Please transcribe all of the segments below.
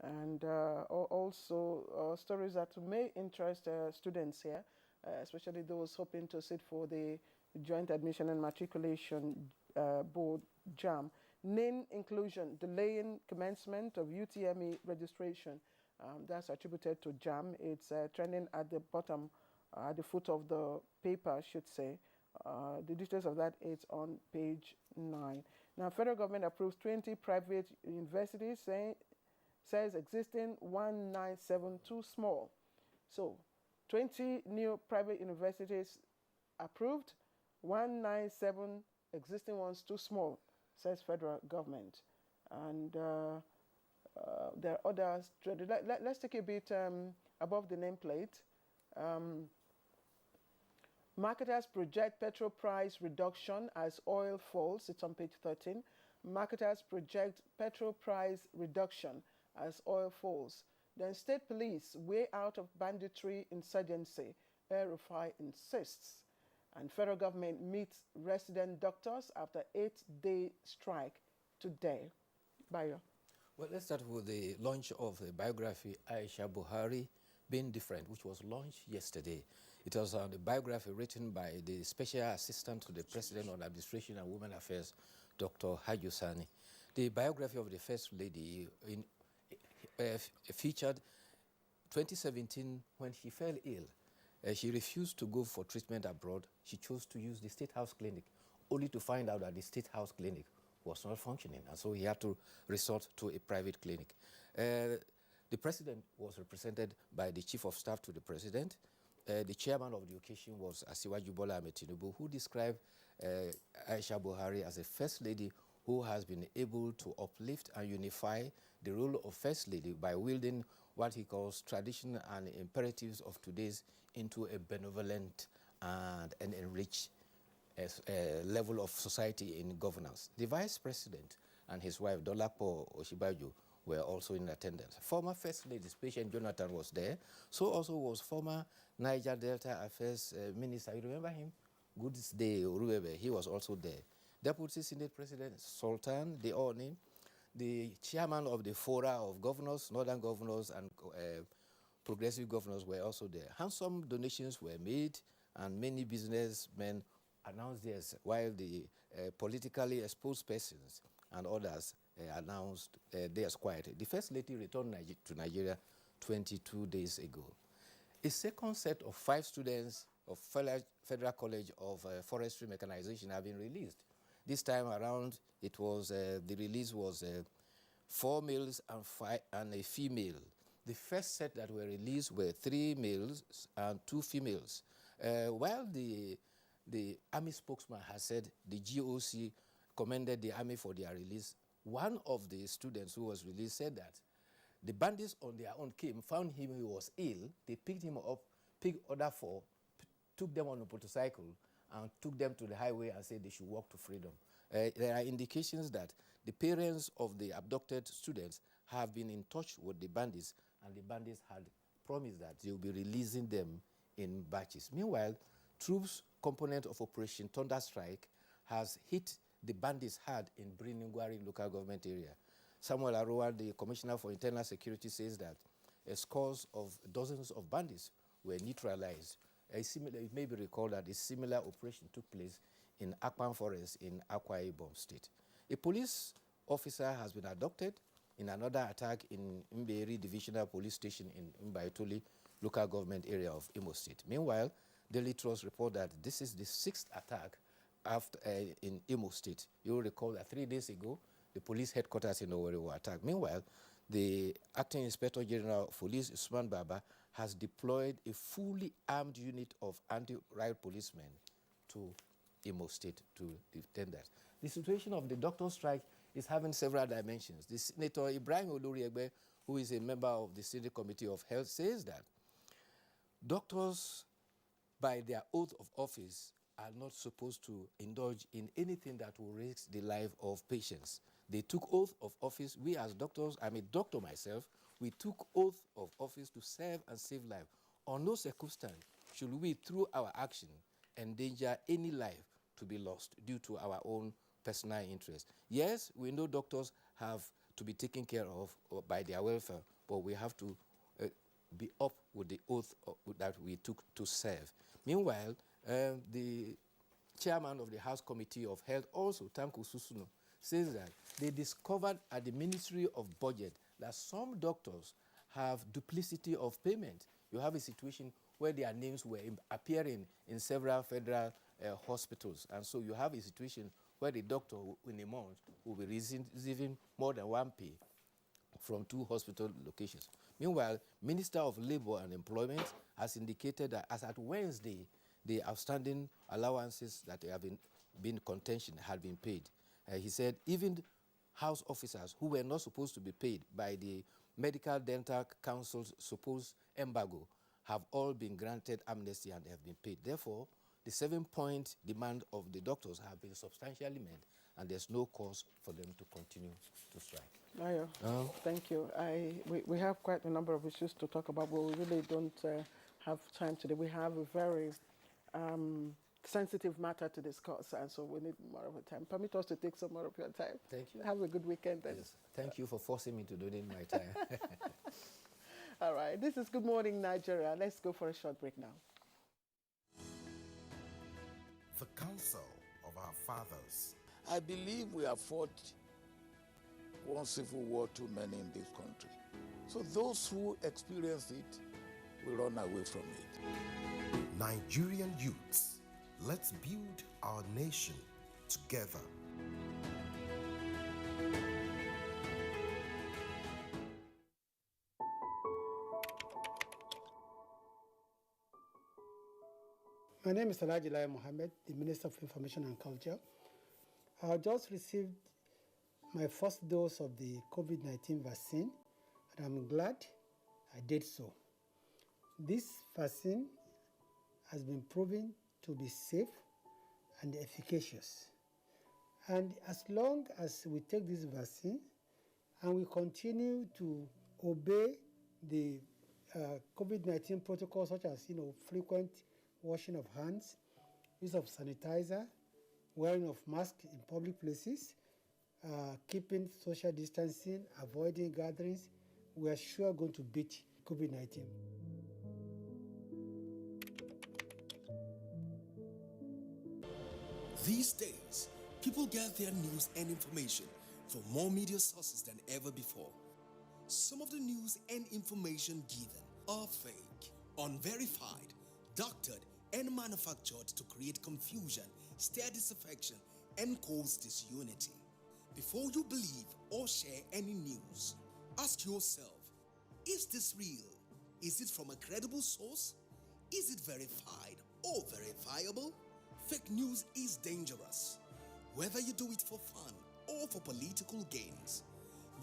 And also stories that may interest students here, especially those hoping to sit for the Joint Admission and Matriculation Board JAM. NIN inclusion, delaying commencement of UTME registration. That's attributed to JAM. It's trending at the bottom, at the foot of the paper, I should say. The details of that is on page 9. Now, federal government approves 20 private universities, says existing 197 too small. So, 20 new private universities approved, 197 existing ones too small, says federal government. And there are others. Let's take a bit above the nameplate. Marketers project petrol price reduction as oil falls. It's on page 13. Marketers project petrol price reduction as oil falls. Then state police way out of banditry insurgency. El-Rufai insists. And federal government meets resident doctors after 8-day strike today. Bayo. Well, let's start with the launch of the biography Aisha Buhari, Being Different, which was launched yesterday. It was the biography written by the Special Assistant to the President on Administration and Women Affairs, Dr. Haju Sani. The biography of the First Lady featured 2017 when she fell ill. She refused to go for treatment abroad. She chose to use the State House Clinic, only to find out that the State House Clinic was not functioning, and so he had to resort to a private clinic. The president was represented by the chief of staff to the president. The chairman of the occasion was Asiwaju Bola Ahmed Tinubu, who described Aisha Buhari as a first lady who has been able to uplift and unify the role of first lady by wielding what he calls tradition and imperatives of today's into a benevolent and an enriched level of society in governance. The vice president and his wife, Dolapo Oshibaju, were also in attendance. Former First Lady, Patient Jonathan, was there. So also was former Niger Delta Affairs Minister. You remember him? Goods Day Uruebe. He was also there. Deputy Senate President Sultan Deoni, the chairman of the Fora of Governors, Northern Governors and Progressive Governors were also there. Handsome donations were made and many businessmen announced theirs, while the politically exposed persons and others announced theirs quietly. The First Lady returned to Nigeria 22 days ago. A second set of 5 students of Federal College of Forestry Mechanization have been released. This time around, it was the release was 4 males and a female. The first set that were released were 3 males and 2 females. While the Army spokesman has said the GOC commended the Army for their release, one of the students who was released said that the bandits on their own came, found him, he was ill, they picked him up, picked other 4, took them on a motorcycle, and took them to the highway and said they should walk to freedom. There are indications that the parents of the abducted students have been in touch with the bandits, and the bandits had promised that they will be releasing them in batches. Meanwhile, troops component of Operation Thunder Strike has hit the bandits hard in Briningwari local government area. Samuel Aroa, the Commissioner for Internal Security, says that scores of dozens of bandits were neutralized. It may be recalled that a similar operation took place in Akpan Forest in Akwa Ibom State. A police officer has been abducted in another attack in Mberi Divisional Police Station in Mbaitoli local government area of Imo State. Meanwhile, Daily Trust report that this is the 6th attack after, in Imo State. You will recall that 3 days ago, the police headquarters in Owerri were attacked. Meanwhile, the Acting Inspector General of Police, Usman Baba, has deployed a fully armed unit of anti-riot policemen to Imo State to defend that. The situation of the doctor strike is having several dimensions. The Senator Ibrahim Oluriegbe, who is a member of the Senate Committee of Health, says that doctors, by their oath of office, are not supposed to indulge in anything that will risk the life of patients. They took oath of office. We as doctors, I'm a doctor myself, we took oath of office to serve and save life. On no circumstance should we, through our action, endanger any life to be lost due to our own personal interest. Yes, we know doctors have to be taken care of by their welfare, but we have to be up with the oath that we took to serve. Meanwhile, the chairman of the House Committee of Health, also Tanku Susuno, says that they discovered at the Ministry of Budget that some doctors have duplicity of payment. You have a situation where their names were appearing in several federal hospitals, and so you have a situation where the doctor in a month will be receiving more than one pay from 2 hospital locations. Meanwhile, Minister of Labor and Employment has indicated that as at Wednesday, the outstanding allowances that have been contention had been paid. He said even house officers who were not supposed to be paid by the Medical Dental Council's supposed embargo have all been granted amnesty and have been paid. Therefore, the 7-point demand of the doctors have been substantially met, and there's no cause for them to continue to strike. Ayo, thank you. We have quite a number of issues to talk about, but we really don't have time today. We have a very sensitive matter to discuss, and so we need more of a time. Permit us to take some more of your time. Thank you. Have a good weekend then. Yes. Thank you for forcing me to donate my time. All right, this is Good Morning Nigeria. Let's go for a short break now. The counsel of our fathers. I believe we have fought one civil war too many in this country. So those who experience it will run away from it. Nigerian youths, let's build our nation together. My name is Alhaji Lai Mohammed, the Minister of Information and Culture. I just received my first dose of the COVID-19 vaccine, and I'm glad I did so. This vaccine has been proven to be safe and efficacious. And as long as we take this vaccine and we continue to obey the COVID-19 protocols, such as frequent washing of hands, use of sanitizer, wearing of masks in public places, keeping social distancing, avoiding gatherings, we are sure going to beat COVID-19. These days, people get their news and information from more media sources than ever before. Some of the news and information given are fake, unverified, doctored, and manufactured to create confusion, stir disaffection, and cause disunity. Before you believe or share any news, ask yourself, is this real? Is it from a credible source? Is it verified or verifiable? Fake news is dangerous, whether you do it for fun or for political gains.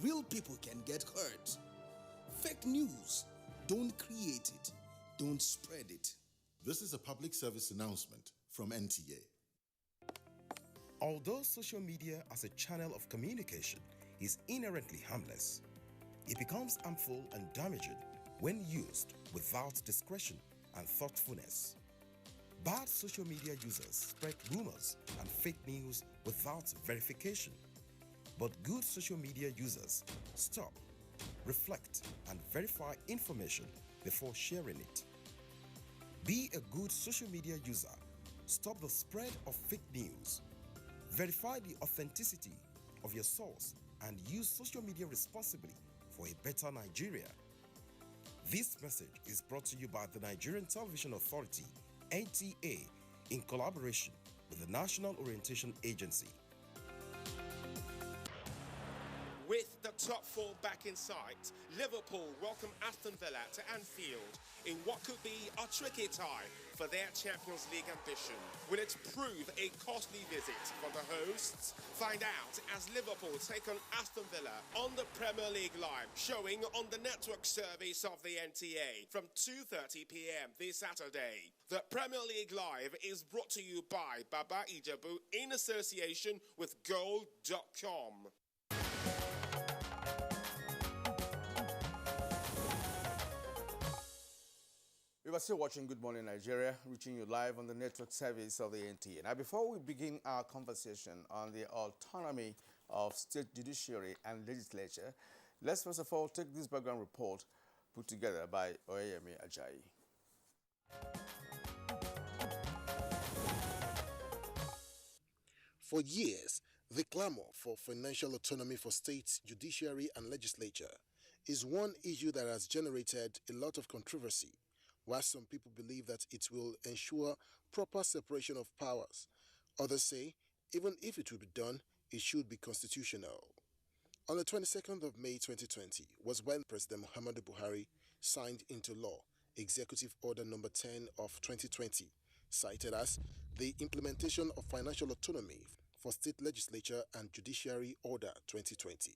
Real people can get hurt. Fake news, don't create it, don't spread it. This is a public service announcement from NTA. Although social media as a channel of communication is inherently harmless, it becomes harmful and damaging when used without discretion and thoughtfulness. Bad social media users spread rumors and fake news without verification. But good social media users stop, reflect, and verify information before sharing it. Be a good social media user. Stop the spread of fake news. Verify the authenticity of your source and use social media responsibly for a better Nigeria. This message is brought to you by the Nigerian Television Authority, NTA, in collaboration with the National Orientation Agency. With the top 4 back in sight, Liverpool welcome Aston Villa to Anfield in what could be a tricky tie for their Champions League ambition. Will it prove a costly visit for the hosts? Find out as Liverpool take on Aston Villa on the Premier League Live, showing on the network service of the NTA from 2:30 p.m. this Saturday. The Premier League Live is brought to you by Baba Ijebu in association with Gold.com. You are still watching Good Morning Nigeria, reaching you live on the network service of the NTA. Now, before we begin our conversation on the autonomy of State Judiciary and Legislature. Let's first of all take this background report put together by Oyeyemi Ajayi. For years, the clamor for financial autonomy for states, judiciary, and legislature is one issue that has generated a lot of controversy, while some people believe that it will ensure proper separation of powers. Others say, even if it will be done, it should be constitutional. On the 22nd of May 2020 was when President Muhammadu Buhari signed into law Executive Order Number 10 of 2020, cited as the Implementation of Financial Autonomy for State Legislature and Judiciary Order 2020.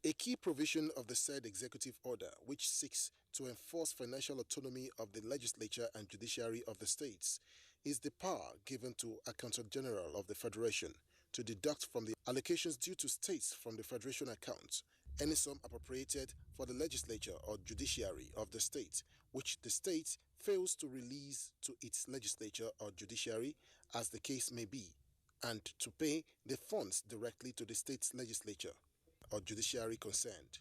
A key provision of the said executive order, which seeks to enforce financial autonomy of the legislature and judiciary of the states, is the power given to Accountant General of the Federation to deduct from the allocations due to states from the Federation account any sum appropriated for the legislature or judiciary of the state, which the state fails to release to its legislature or judiciary, as the case may be, and to pay the funds directly to the state's legislature or judiciary concerned.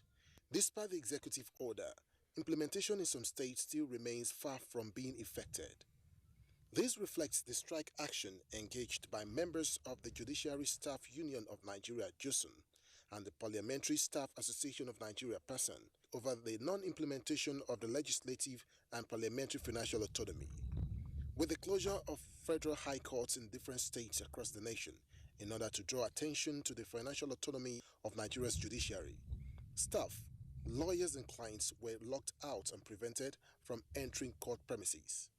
Despite the executive order, implementation in some states still remains far from being effected. This reflects the strike action engaged by members of the Judiciary Staff Union of Nigeria, JUSUN, and the Parliamentary Staff Association of Nigeria, PASAN, over the non-implementation of the legislative and parliamentary financial autonomy. With the closure of federal high courts in different states across the nation in order to draw attention to the financial autonomy of Nigeria's judiciary, staff, lawyers and clients were locked out and prevented from entering court premises.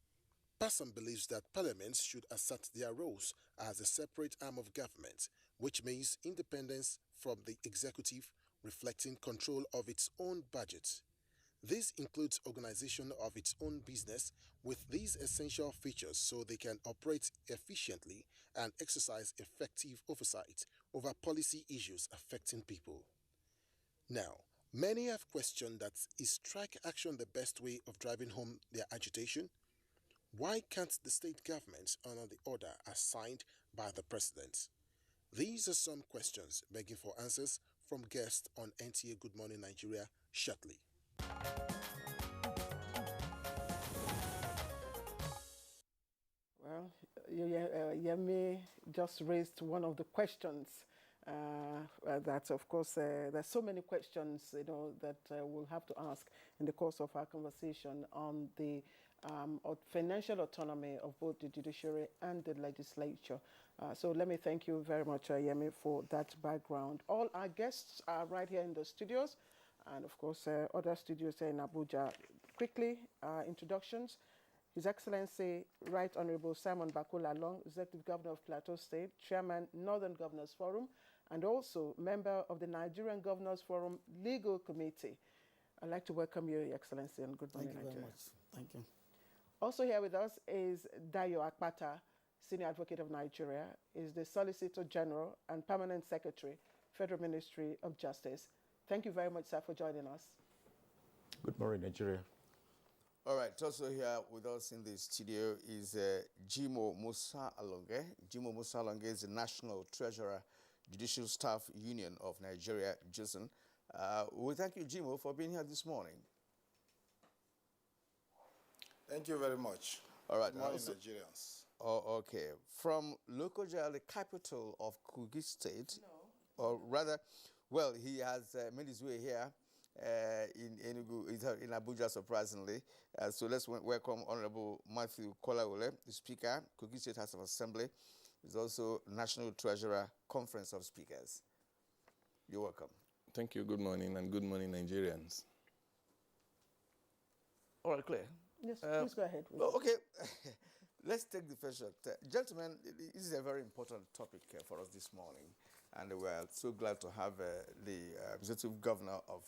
PASAN believes that parliaments should assert their roles as a separate arm of government, which means independence from the executive, reflecting control of its own budget. This includes organization of its own business with these essential features so they can operate efficiently and exercise effective oversight over policy issues affecting people. Now, many have questioned that is strike action the best way of driving home their agitation? Why can't the state government honor the order as signed by the president? These are some questions begging for answers from guests on NTA Good Morning Nigeria shortly. Well, Yemi just raised one of the questions that, of course, there's so many questions, that we'll have to ask in the course of our conversation on the financial autonomy of both the judiciary and the legislature. So let me thank you very much, Yemi, for that background. All our guests are right here in the studios, and of course, other studios here in Abuja. Quickly, introductions. His Excellency Right Honorable Simon Bakola Long, Executive Governor of Plateau State, Chairman, Northern Governors Forum, and also member of the Nigerian Governors Forum Legal Committee. I'd like to welcome you, Your Excellency, and good morning, Nigeria. Thank you very much. Thank you. Also here with us is Dayo Akpata, Senior Advocate of Nigeria, is the Solicitor General and Permanent Secretary, Federal Ministry of Justice. Thank you very much, sir, for joining us. Good morning, Nigeria. All right, also here with us in the studio is Jimo Musa Alonge. Jimo Musa Alonge is the National Treasurer, Judicial Staff Union of Nigeria, JUSUN. We thank you, Jimo, for being here this morning. Thank you very much. All right. Good morning, Nigerians. Oh, okay. From Lokoja, the capital of Kogi State, or rather, well, he has made his way here in Enugu, in Abuja, surprisingly. So let's welcome Honorable Matthew Kolawole, the Speaker, Kogi State House of Assembly. He's also National Treasurer, Conference of Speakers. You're welcome. Thank you. Good morning, and good morning, Nigerians. All right, clear. Yes, please go ahead. Okay, let's take the first shot. Gentlemen, this is a very important topic for us this morning, and we are so glad to have the Executive Governor of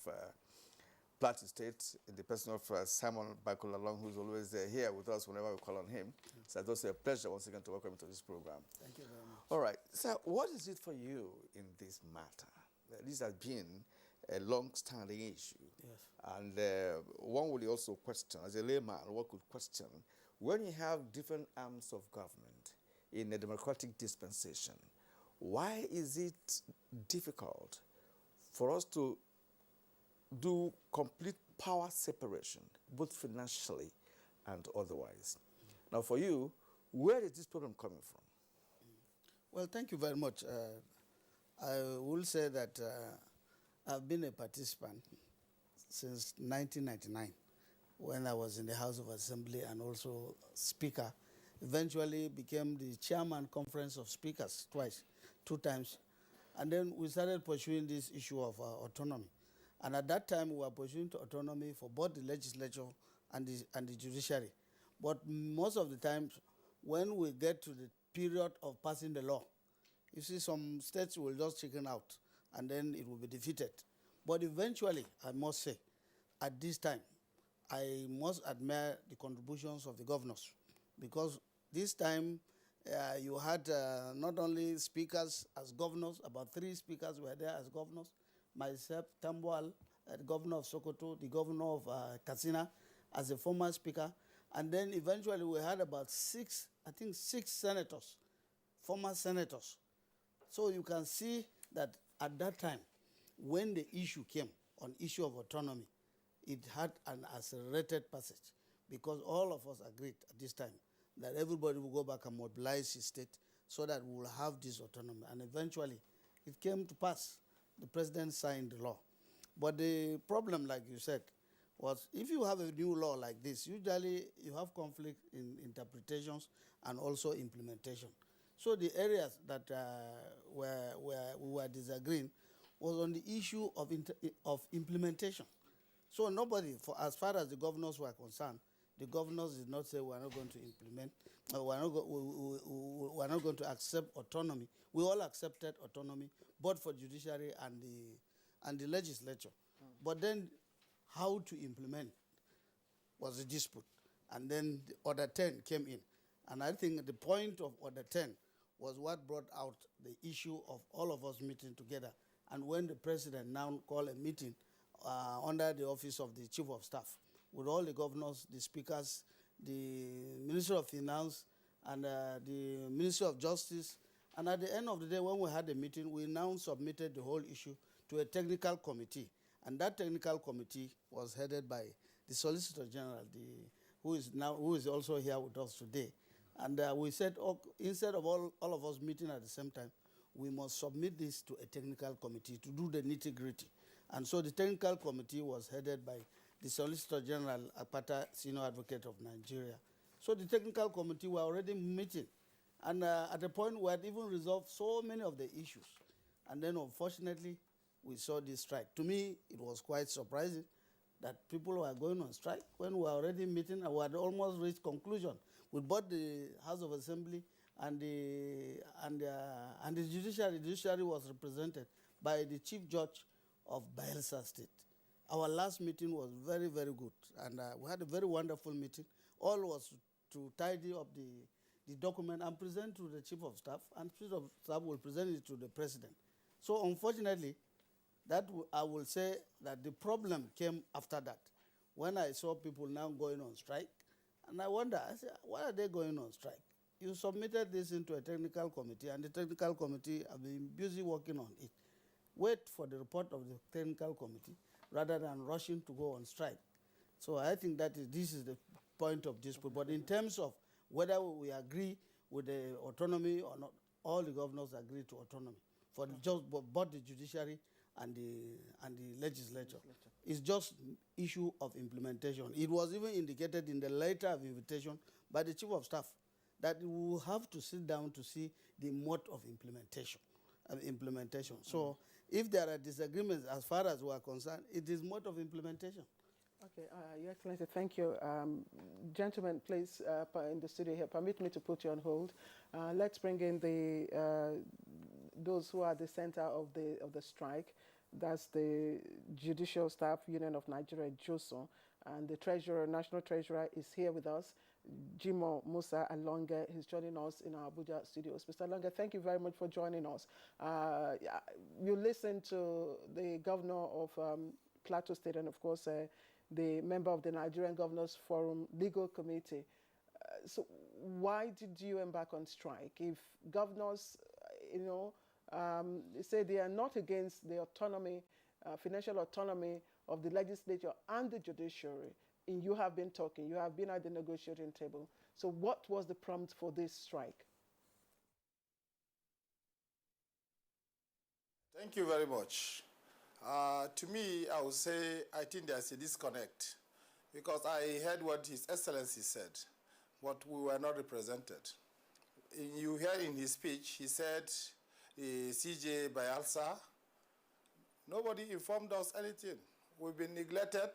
Plateau State, in the person of Simon Bakola Long, who's always here with us whenever we call on him. So it's also a pleasure once again to welcome you to this program. Thank you very much. All right, so what is it for you in this matter? This has been a long-standing issue. Yes. And one will also question, as a layman, one could question, when you have different arms of government in a democratic dispensation, Why is it difficult for us to do complete power separation, both financially and otherwise? Now, for you, where is this problem coming from? Well, thank you very much. I will say that I've been a participant since 1999 when I was in the House of Assembly and also Speaker. Eventually became the Chairman Conference of Speakers twice, 2 times. And then we started pursuing this issue of autonomy. And at that time, we were pursuing autonomy for both the legislature and the judiciary. But most of the times, when we get to the period of passing the law, you see some states will just chicken out, and then it will be defeated. But eventually, I must say, at this time, I must admire the contributions of the governors, because this time you had not only speakers as governors, about 3 speakers were there as governors, myself, Tambuwal, the governor of Sokoto, the governor of Katsina as a former speaker, and then eventually we had about 6 senators, former senators. So you can see that at that time, when the issue came on issue of autonomy, it had an accelerated passage, because all of us agreed at this time that everybody will go back and mobilize his state so that we will have this autonomy. And eventually, it came to pass. The president signed the law. But the problem, like you said, was if you have a new law like this, usually you have conflict in interpretations and also implementation. So the areas that we were disagreeing was on the issue of implementation. So nobody, as far as the governors were concerned, the governors did not say we are not going to implement, we are not going to accept autonomy. We all accepted autonomy, both for judiciary and the legislature. But then how to implement was a dispute. And then the Order 10 came in. And I think the point of Order 10 was what brought out the issue of all of us meeting together. And when the president now called a meeting under the office of the Chief of Staff, with all the governors, the speakers, the Minister of Finance, and the Ministry of Justice. And at the end of the day, when we had the meeting, we now submitted the whole issue to a technical committee. And that technical committee was headed by the Solicitor General, who is also here with us today. And we said, instead of all of us meeting at the same time, we must submit this to a technical committee to do the nitty-gritty. And so the technical committee was headed by the Solicitor General, Akpata, Senior Advocate of Nigeria. So the technical committee were already meeting. And at the point we had even resolved so many of the issues. And then unfortunately, we saw this strike. To me, it was quite surprising that people were going on strike when we were already meeting and we had almost reached conclusion with both the House of Assembly and the judiciary. The judiciary was represented by the Chief Judge of Bayelsa State. Our last meeting was very, very good, and we had a very wonderful meeting. All was to tidy up the document and present to the Chief of Staff, and Chief of Staff will present it to the President. So unfortunately, I will say that the problem came after that, when I saw people now going on strike, and I wonder, I said, why are they going on strike? You submitted this into a technical committee, and the technical committee have been busy working on it. Wait for the report of the technical committee rather than rushing to go on strike. So I think that this is the point of dispute. But in terms of whether we agree with the autonomy or not, all the governors agree to autonomy for both the judiciary and the legislature. It's just issue of implementation. It was even indicated in the letter of invitation by the Chief of Staff that we will have to sit down to see the mode of implementation. So if there are disagreements as far as we are concerned, it is mode of implementation. Okay, Your Excellency, thank you. Gentlemen, please, in the studio here, permit me to put you on hold. Let's bring in those who are at the center of the strike. That's the Judicial Staff Union of Nigeria, JOSO, and the Treasurer, National Treasurer, is here with us, Jimo Musa Alonge. He's joining us in our Abuja studios. Mr. Alonge, thank you very much for joining us. You listened to the governor of Plateau State and, of course, the member of the Nigerian Governors Forum Legal Committee. So why did you embark on strike? If governors, They say they are not against the autonomy, financial autonomy of the legislature and the judiciary. And you have been talking, you have been at the negotiating table. So what was the prompt for this strike? Thank you very much. To me, I would say I think there's a disconnect because I heard what His Excellency said, but we were not represented. You heard in his speech, he said, CJ Bayelsa, nobody informed us anything. We've been neglected.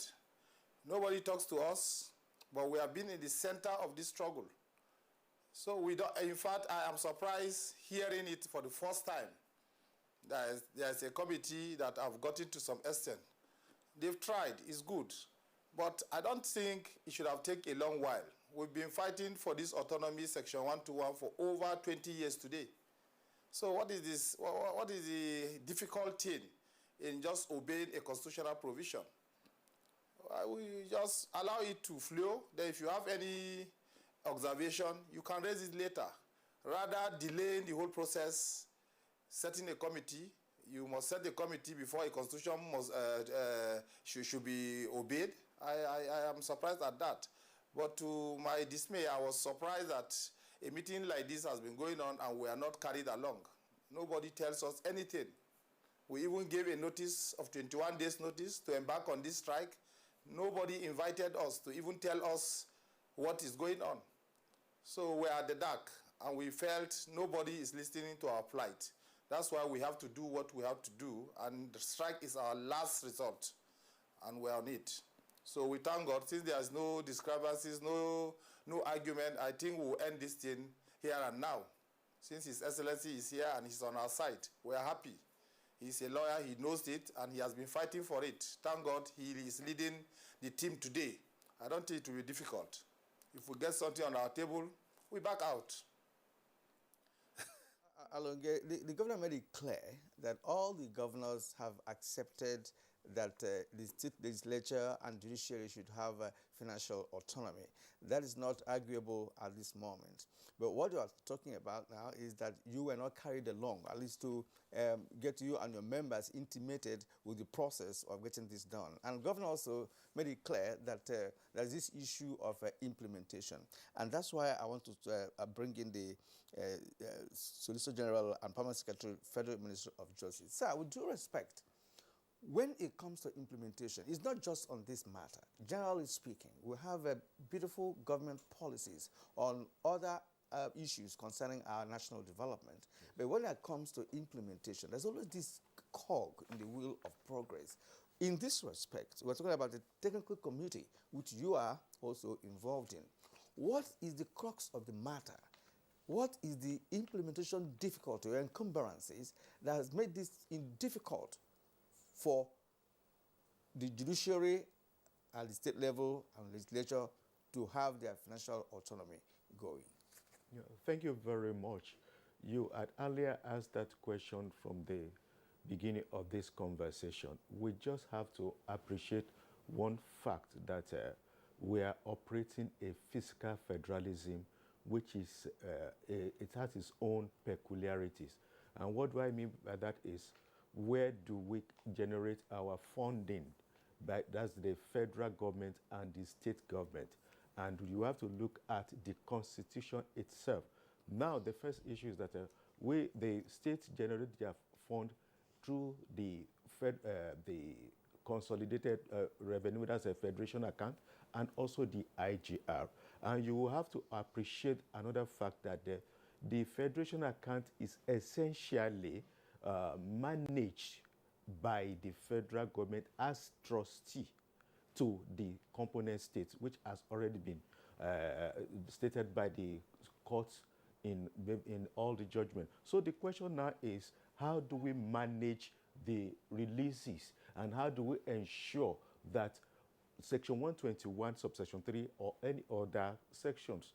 Nobody talks to us, but we have been in the center of this struggle. So we don't, in fact, I am surprised hearing it for the first time. There's a committee that I've gotten to some extent. They've tried, it's good, but I don't think it should have taken a long while. We've been fighting for this autonomy section 121 for over 20 years today. So what is this? What is the difficult thing in just obeying a constitutional provision? We just allow it to flow. Then if you have any observation, you can raise it later. Rather delaying the whole process, setting a committee. You must set the committee before a constitution must, should be obeyed. I am surprised at that. But to my dismay, I was surprised that a meeting like this has been going on and we are not carried along. Nobody tells us anything. We even gave a notice of 21 days notice to embark on this strike. Nobody invited us to even tell us what is going on. So we're at the dark and we felt nobody is listening to our plight. That's why we have to do what we have to do, and the strike is our last resort, and we're on it. So we thank God, since there's no discrepancies, no argument, I think we'll end this thing here and now. Since His Excellency is here and he's on our side, we're happy. He's a lawyer, he knows it, and he has been fighting for it. Thank God he is leading the team today. I don't think it will be difficult. If we get something on our table, we back out. Alonge, the governor made it clear that all the governors have accepted that the state legislature and judiciary should have financial autonomy. That is not arguable at this moment. But what you are talking about now is that you were not carried along, at least to get you and your members intimated with the process of getting this done. And the governor also made it clear that there's this issue of implementation. And that's why I want to bring in the Solicitor General and Permanent Secretary, Federal Ministry of Justice. Sir, with due respect, when it comes to implementation, it's not just on this matter. Generally speaking, we have beautiful government policies on other issues concerning our national development. But when it comes to implementation, there's always this cog in the wheel of progress. In this respect, we're talking about the technical committee, which you are also involved in. What is the crux of the matter? What is the implementation difficulty or encumbrances that has made this difficult for the judiciary at the state level and legislature to have their financial autonomy going? Yeah, thank you very much. You had earlier asked that question from the beginning of this conversation. We just have to appreciate one fact that we are operating a fiscal federalism, which is, it has its own peculiarities. And what do I mean by that is, where do we generate our funding? That's the federal government and the state government. And you have to look at the Constitution itself. Now, the first issue is that the states generate their fund through the consolidated revenue, that's a federation account, and also the IGR. And you will have to appreciate another fact that the federation account is essentially managed by the federal government as trustee to the component states, which has already been stated by the courts in all the judgment. So the question now is, how do we manage the releases, and how do we ensure that Section 121, subsection 3, or any other sections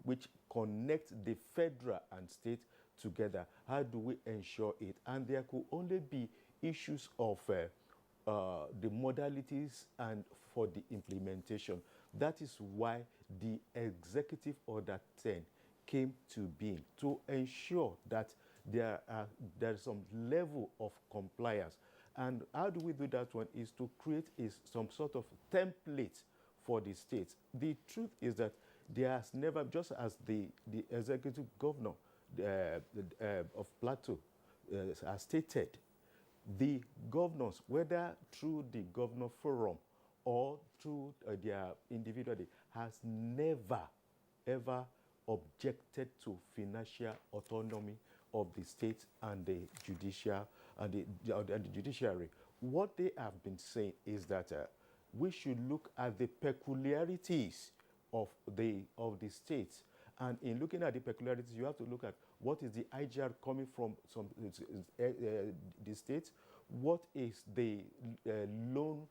which connect the federal and state together, how do we ensure it? And there could only be issues of the modalities and for the implementation. That is why the Executive Order 10 came to being, to ensure that there's some level of compliance. And how do we do that one is to create some sort of template for the states. The truth is that there has never, just as the executive governor of Plateau has stated, the governors, whether through the governor forum or through their individually, has never, ever objected to financial autonomy of the states and the judicial and the judiciary. What they have been saying is that we should look at the peculiarities of the states, and in looking at the peculiarities, you have to look at what is the IGR coming from the states, what is the loan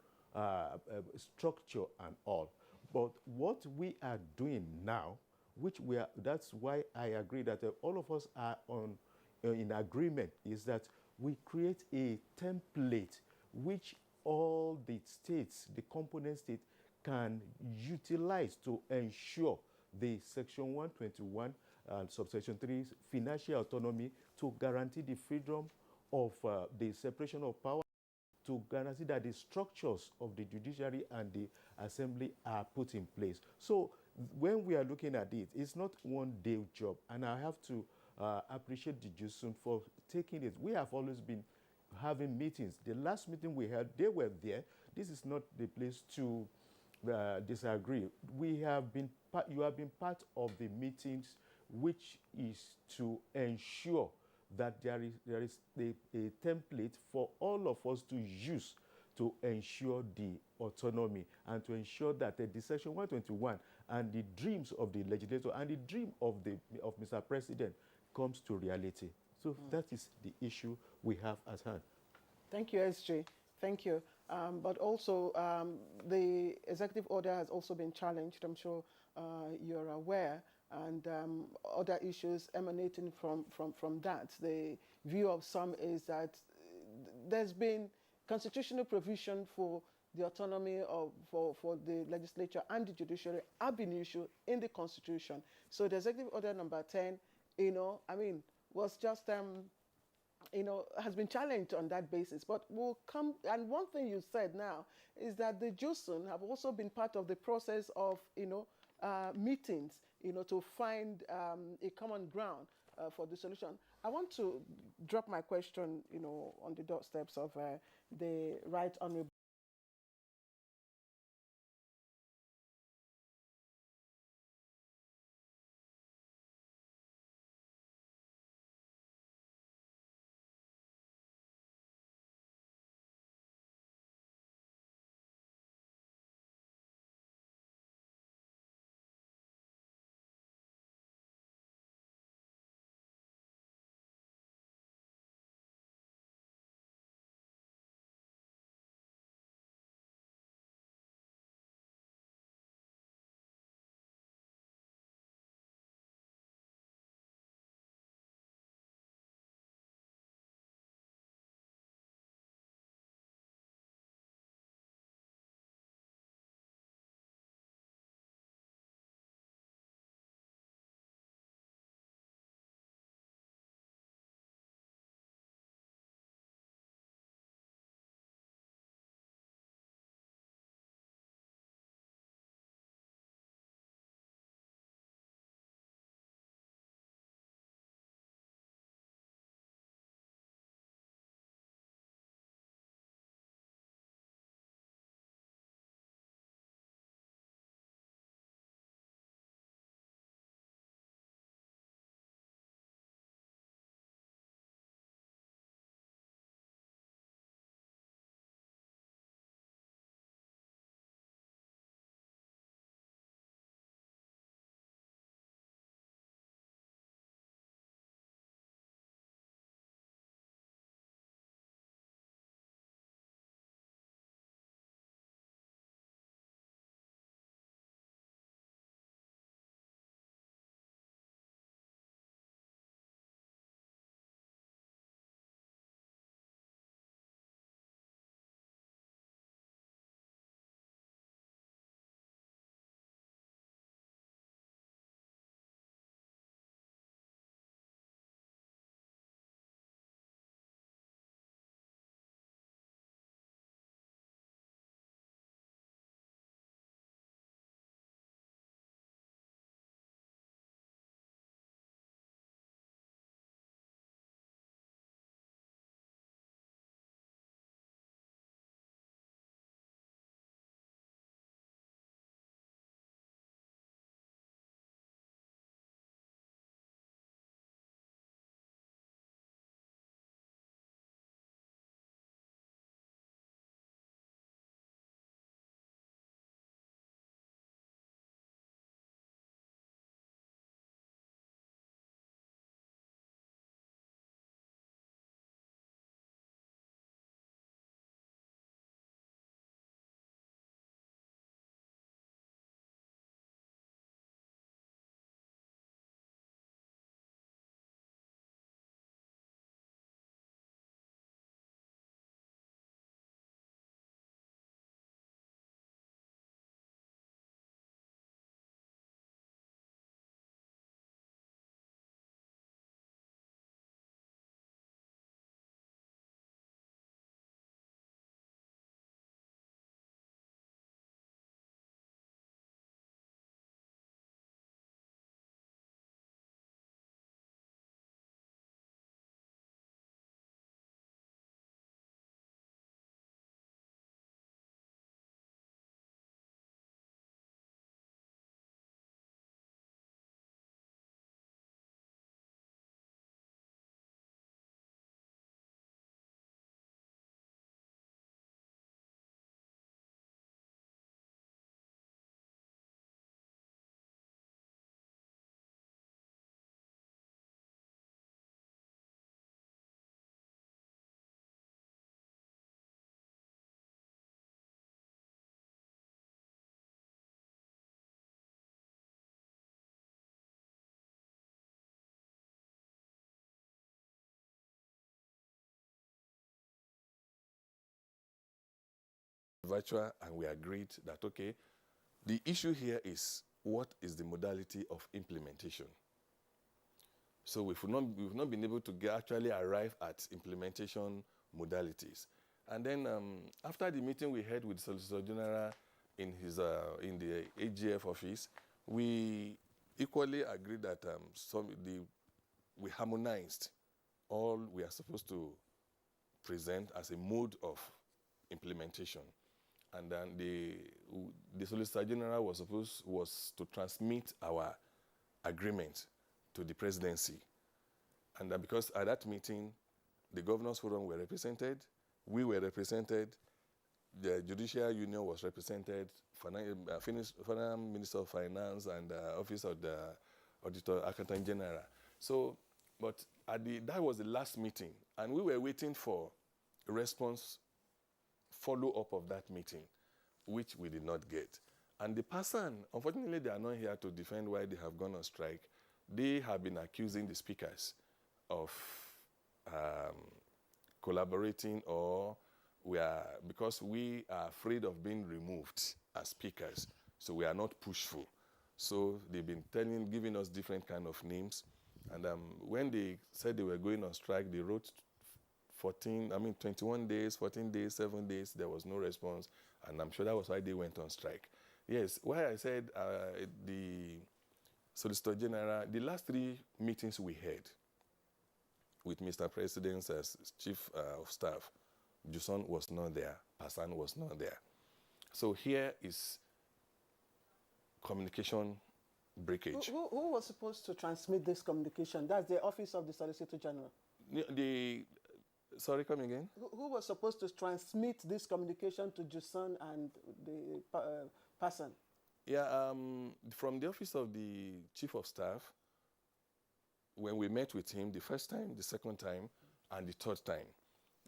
structure and all. But what we are doing now, that's why I agree that all of us are in agreement, is that we create a template which all the states, the component states, can utilize to ensure the Section 121 and Subsection 3 financial autonomy, to guarantee the freedom of the separation of power, to guarantee that the structures of the judiciary and the assembly are put in place. So when we are looking at it, it's not one day job, and I have to appreciate the Judicial for taking it. We have always been having meetings. The last meeting we had, they were there. This is not the place to disagree. You have been part of the meetings, which is to ensure that there is a template for all of us to use to ensure the autonomy and to ensure that the Section 121 and the dreams of the legislator and the dream of Mr. President comes to reality. So that is the issue we have at hand. Thank you, SJ. Thank you. But also, the executive order has also been challenged. I'm sure you're aware, and other issues emanating from that. The view of some is that there's been constitutional provision for the autonomy for the legislature and the judiciary have been issued in the Constitution. So the executive order number 10, was just has been challenged on that basis. But we'll come, and one thing you said now is that the Judicial have also been part of the process of, meetings, to find a common ground for the solution. I want to drop my question, on the doorsteps of the Right Honorable virtual, and we agreed that, okay, the issue here is what is the modality of implementation. So we've not been able to actually arrive at implementation modalities. And then after the meeting we had with the Solicitor General in the AGF office, we equally agreed that we harmonized all we are supposed to present as a mode of implementation. And then the Solicitor General was to transmit our agreement to the presidency. And because at that meeting, the Governors Forum were represented, we were represented, the Judicial Union was represented, Finance Minister of Finance, and Office of the Auditor Accountant General. So, but that was the last meeting, and we were waiting for a response follow-up of that meeting, which we did not get. And the person, unfortunately, they are not here to defend why they have gone on strike. They have been accusing the speakers of collaborating, or because we are afraid of being removed as speakers, so we are not pushful. So they've been giving us different kind of names. And when they said they were going on strike, they wrote 21 days, 14 days, 7 days, there was no response. And I'm sure that was why they went on strike. Yes, why I said the Solicitor General, the last 3 meetings we had with Mr. President as Chief of Staff, Juson was not there, Pasan was not there. So here is communication breakage. Who was supposed to transmit this communication? That's the Office of the Solicitor General. Sorry, come again? Who was supposed to transmit this communication to Juson and the Pasan? Yeah, from the Office of the Chief of Staff, when we met with him the first time, the second time, and the third time.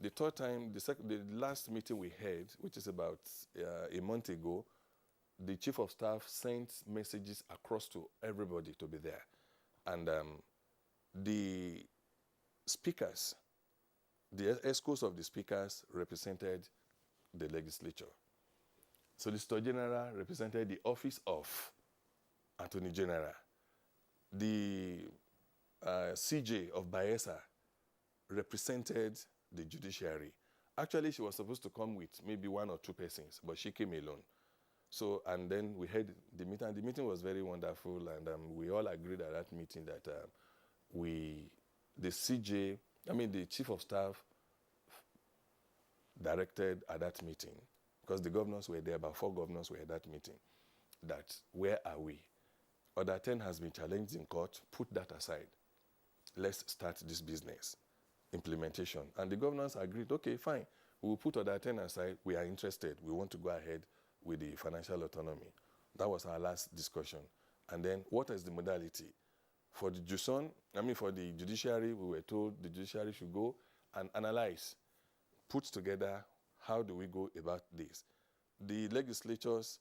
The third time, the last meeting we had, which is about a month ago, the Chief of Staff sent messages across to everybody to be there. And the speakers, the escorts of the speakers represented the legislature. Solicitor General represented the Office of Attorney General. The CJ of Bayelsa represented the judiciary. Actually, she was supposed to come with maybe 1 or 2 persons, but she came alone. So, and then we had the meeting, and the meeting was very wonderful, and we all agreed at that meeting that the Chief of Staff directed at that meeting, because the governors were there, about 4 governors were at that meeting, that where are we? Order 10 has been challenged in court, put that aside. Let's start this business, implementation. And the governors agreed, okay, fine, we will put Order 10 aside, we are interested, we want to go ahead with the financial autonomy. That was our last discussion. And then what is the modality? For the for the judiciary, we were told the judiciary should go and analyze, put together, how do we go about this? The legislatures,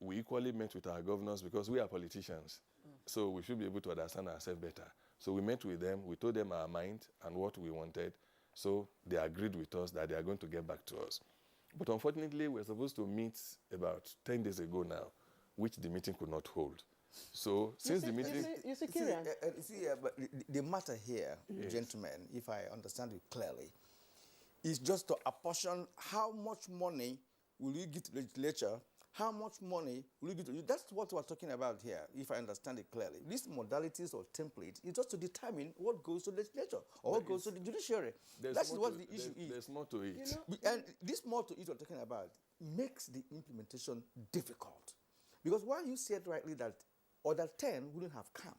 we equally met with our governors because we are politicians. So we should be able to understand ourselves better. So we met with them, we told them our mind and what we wanted. So they agreed with us that they are going to get back to us. But unfortunately, we're supposed to meet about 10 days ago now, which the meeting could not hold. So since the meeting... But the matter here, yes, gentlemen, if I understand it clearly, is just to apportion how much money will you give to the legislature, how much money will you give to you. That's what we're talking about here, if I understand it clearly. These modalities or templates is just to determine what goes to the legislature or what goes to the judiciary. That's what the issue is. There's more to it. And this more to it we're talking about makes the implementation difficult. Because while you said rightly that Order 10 wouldn't have come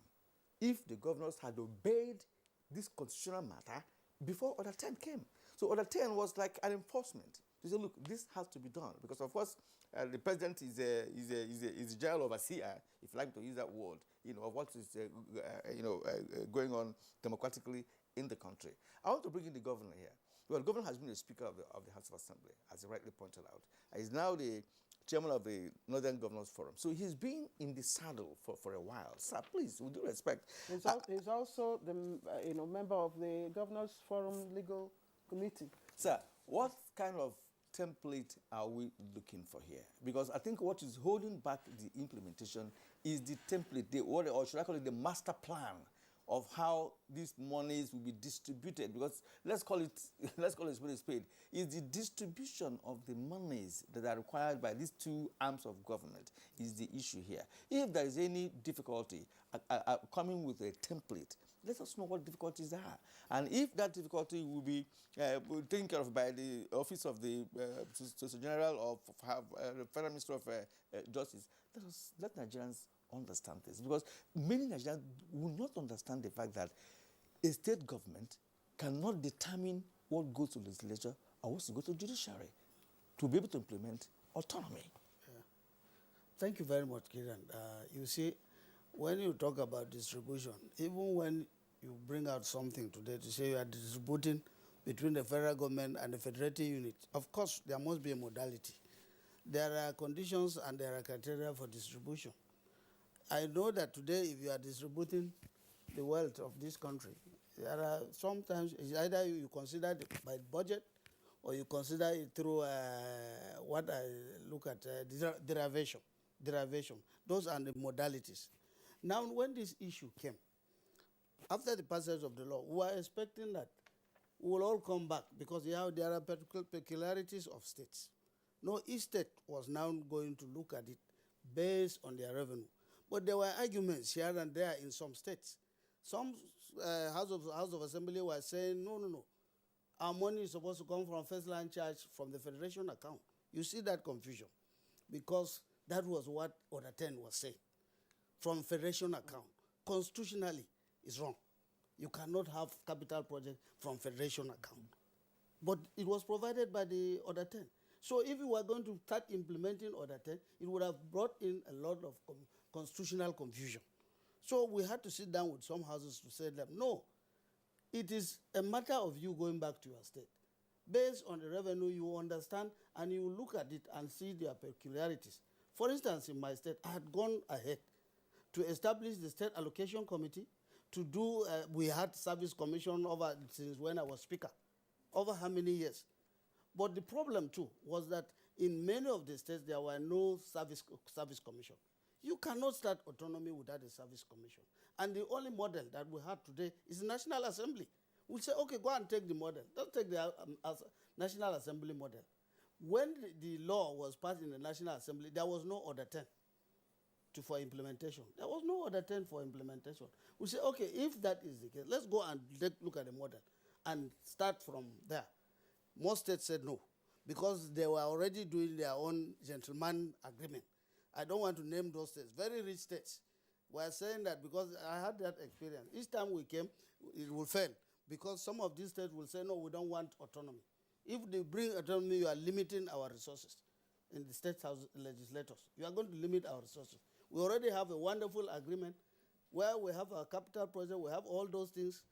if the governors had obeyed this constitutional matter before Order 10 came. So Order 10 was like an enforcement. To say, look, this has to be done. Because, of course, the president is a general overseer, if you like to use that word, of what is going on democratically in the country. I want to bring in the governor here. Well, the governor has been the Speaker of the House of Assembly, as he rightly pointed out. He's now the chairman of the Northern Governors Forum. So he's been in the saddle for a while. Sir, please, with due respect. He's also the member of the Governors Forum Legal Committee. Sir, what kind of template are we looking for here? Because I think what is holding back the implementation is the template, or should I call it the master plan of how these monies will be distributed. Because let's call it spade a spade. Is the distribution of the monies that are required by these two arms of government is the issue here. If there is any difficulty coming with a template, let us know what difficulties are. And if that difficulty will be taken care of by the Office of the Solicitor General or the Federal Minister of Justice, let Nigerians understand this. Because many Nigerians will not understand the fact that a state government cannot determine what goes to legislature or what to go to judiciary to be able to implement autonomy. Yeah. Thank you very much, Kiran. You see, when you talk about distribution, even when you bring out something today to say you are distributing between the federal government and the federating unit, of course, there must be a modality. There are conditions and there are criteria for distribution. I know that today, if you are distributing the wealth of this country, there are sometimes either you consider it by budget or you consider it through what I look at, derivation. Those are the modalities. Now, when this issue came, after the passage of the law, we were expecting that we will all come back because there are peculiarities of states. No, each state was now going to look at it based on their revenue. But there were arguments here and there in some states. Some House of Assembly were saying, no. Our money is supposed to come from first line charge from the federation account. You see that confusion because that was what Order 10 was saying. From federation account. Constitutionally, it's wrong. You cannot have capital project from federation account. But it was provided by the Order 10. So if we were going to start implementing Order 10, it would have brought in a lot of constitutional confusion. So we had to sit down with some houses to say that, no, it is a matter of you going back to your state. Based on the revenue, you understand and you look at it and see their peculiarities. For instance, in my state, I had gone ahead to establish the State Allocation Committee, to do, we had Service Commission over since when I was Speaker, over how many years? But the problem too was that in many of the states, there were no service commission. You cannot start autonomy without a service commission. And the only model that we have today is the National Assembly. We say, okay, go and take the model. Don't take the National Assembly model. When the law was passed in the National Assembly, there was no Order 10 for implementation. There was no Order 10 for implementation. We say, okay, if that is the case, let's go and look at the model and start from there. Most states said no, because they were already doing their own gentleman agreement. I don't want to name those states. Very rich states were saying that because I had that experience. Each time we came, it will fail because some of these states will say, no, we don't want autonomy. If they bring autonomy, you are limiting our resources in the state house legislators. You are going to limit our resources. We already have a wonderful agreement where we have a capital project, we have all those things.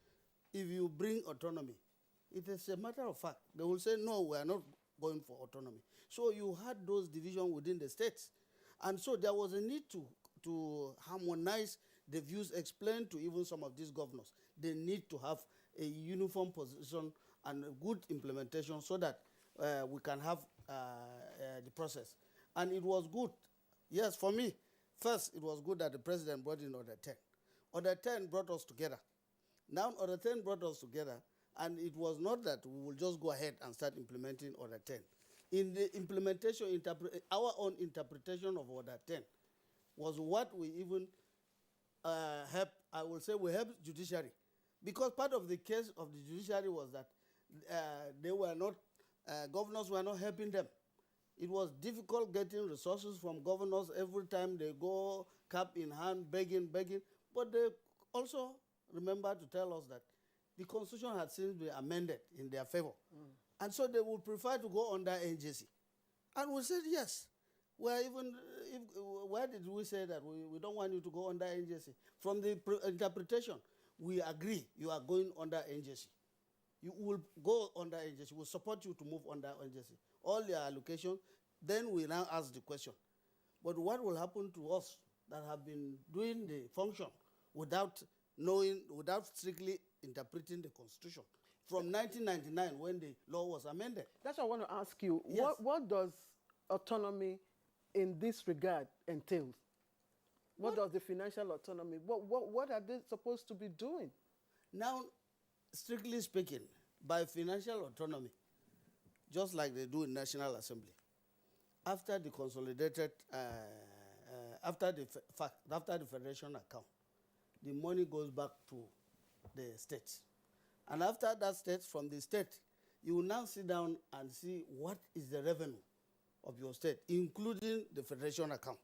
If you bring autonomy, it is a matter of fact. They will say, no, we are not going for autonomy. So you had those divisions within the states. And so there was a need to harmonize the views explained to even some of these governors. They need to have a uniform position and a good implementation so that we can have the process. And it was good. Yes, for me, first, it was good that the president brought in Order 10. Order 10 brought us together. Now, Order 10 brought us together, and it was not that we will just go ahead and start implementing Order 10. In the implementation, our own interpretation of Order 10 was what we even helped, I will say we helped judiciary. Because part of the case of the judiciary was that they were not, governors were not helping them. It was difficult getting resources from governors every time they go cap in hand, begging. But they also remember to tell us that the Constitution had since been amended in their favor. And so they would prefer to go under NJC. And we said, yes. Where did we say that we don't want you to go under NJC? From the interpretation, we agree you are going under NJC. You will go under NJC. We'll support you to move under NJC. All your allocations, then we now ask the question. But what will happen to us that have been doing the function without knowing, without strictly interpreting the Constitution? from 1999 when the law was amended. That's what I want to ask you. Yes. What does autonomy in this regard entail? What does the financial autonomy, what are they supposed to be doing? Now, strictly speaking, by financial autonomy, just like they do in National Assembly, after the consolidated, after the federation account, the money goes back to the states. And after that state, from the state, you will now sit down and see what is the revenue of your state, including the federation account.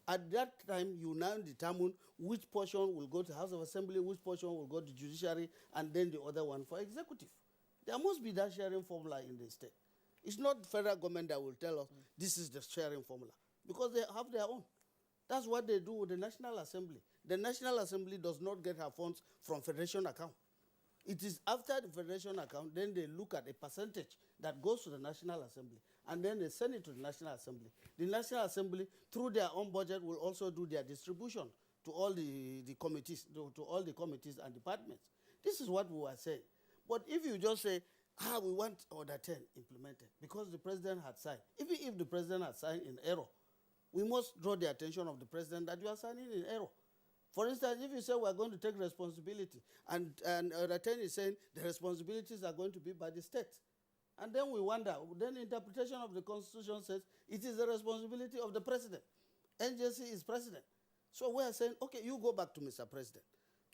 At that time, you now determine which portion will go to House of Assembly, which portion will go to Judiciary, and then the other one for executive. There must be that sharing formula in the state. It's not the federal government that will tell us this is the sharing formula, because they have their own. That's what they do with the National Assembly. The National Assembly does not get her funds from federation account. It is after the federation account, then they look at a percentage that goes to the National Assembly, and then they send it to the National Assembly. The National Assembly, through their own budget, will also do their distribution to all the committees, to all the committees and departments. This is what we were saying. But if you just say, we want Order 10 implemented, because the president had signed, even if the president had signed in error, we must draw the attention of the president that you are signing in error. For instance, if you say we're going to take responsibility, and Order 10 is saying the responsibilities are going to be by the state, and then we wonder, then the interpretation of the Constitution says it is the responsibility of the president. NJC is president. So we are saying, okay, you go back to Mr. President.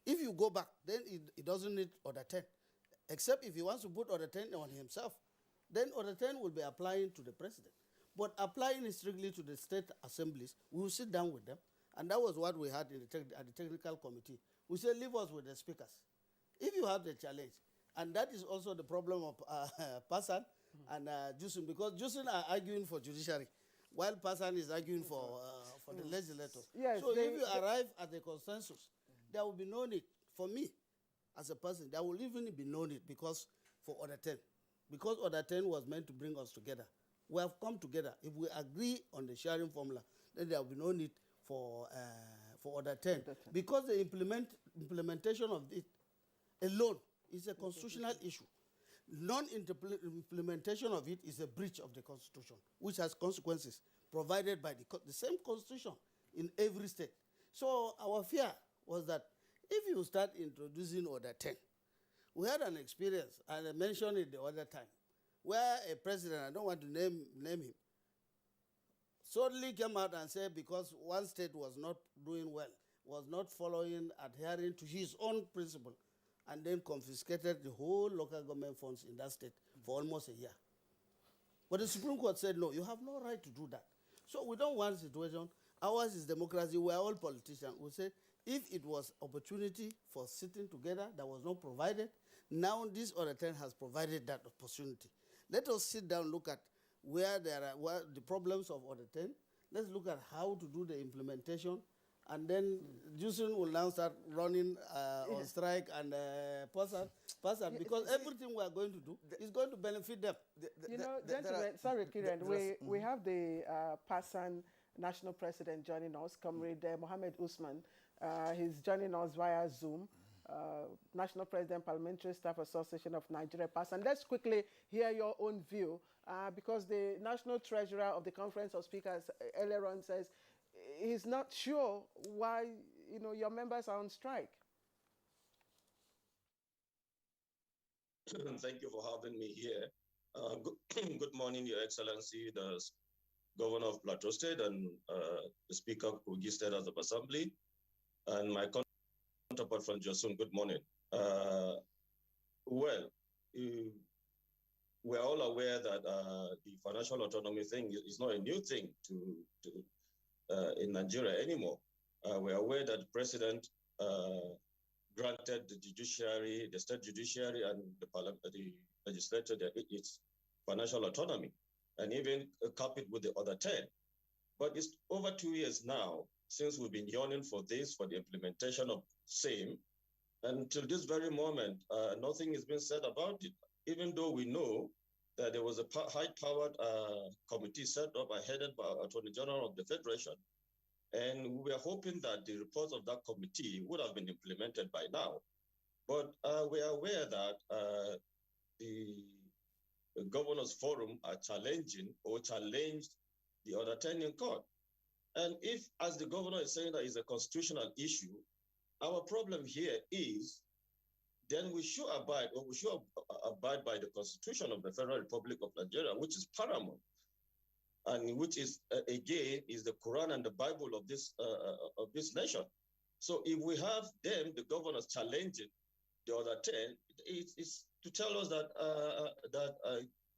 If you go back, then it doesn't need Order 10, except if he wants to put Order 10 on himself. Then Order 10 will be applying to the president. But applying it strictly to the state assemblies, we will sit down with them. And that was what we had in at the technical committee. We said, leave us with the speakers. If you have the challenge, and that is also the problem of Pasan and Jusin, because Jusin are arguing for judiciary, while Pasan is arguing for the legislators. Yes, so if you arrive at a consensus, there will be no need, for me, as a person, there will even be no need because for Order 10. Because Order 10 was meant to bring us together. We have come together. If we agree on the sharing formula, then there will be no need for Order 10. Because the implementation of it alone is a constitutional issue. Non-implementation of it is a breach of the Constitution, which has consequences provided by the same Constitution in every state. So our fear was that if you start introducing Order 10, we had an experience, and I mentioned it the other time, where a president, I don't want to name him, suddenly came out and said because one state was not doing well, was not adhering to his own principle, and then confiscated the whole local government funds in that state for almost a year. But the Supreme Court said, no, you have no right to do that. So we don't want a situation. Ours is democracy. We are all politicians. We say, if it was opportunity for sitting together that was not provided, now this Order 10 has provided that opportunity. Let us sit down, look at where the problems of Order 10. Let's look at how to do the implementation. And then Jusin will now start running on strike and Pasan, because everything we are going to do is going to benefit them. Gentlemen, sorry, Kiran, we have the Pasan National President joining us, Comrade Mohammed Usman. He's joining us via Zoom. National President, Parliamentary Staff Association of Nigeria, Pasan. Let's quickly hear your own view, because the National Treasurer of the Conference of Speakers earlier on says he's not sure why your members are on strike. Thank you for having me here. Good morning, Your Excellency, the Governor of Plateau State and the Speaker of Kogi State House of Assembly, and my counterpart from Josun. Good morning. We're all aware that the financial autonomy thing is not a new thing in Nigeria anymore. We're aware that the president granted the judiciary, the state judiciary, and the legislature its financial autonomy, and even capped it with the Order 10. But it's over 2 years now since we've been yearning for this, for the implementation of same. And till this very moment, nothing has been said about it, even though we know that there was a high-powered committee set up headed by Attorney General of the Federation. And we are hoping that the reports of that committee would have been implemented by now. But we are aware that the Governors Forum are challenging or challenged the other 10 in court. And if, as the governor is saying, that is a constitutional issue, our problem here is then we should abide by the Constitution of the Federal Republic of Nigeria, which is paramount, and which is again is the Quran and the Bible of this nation. So if we have them, the governors, challenging the other 10, it's to tell us that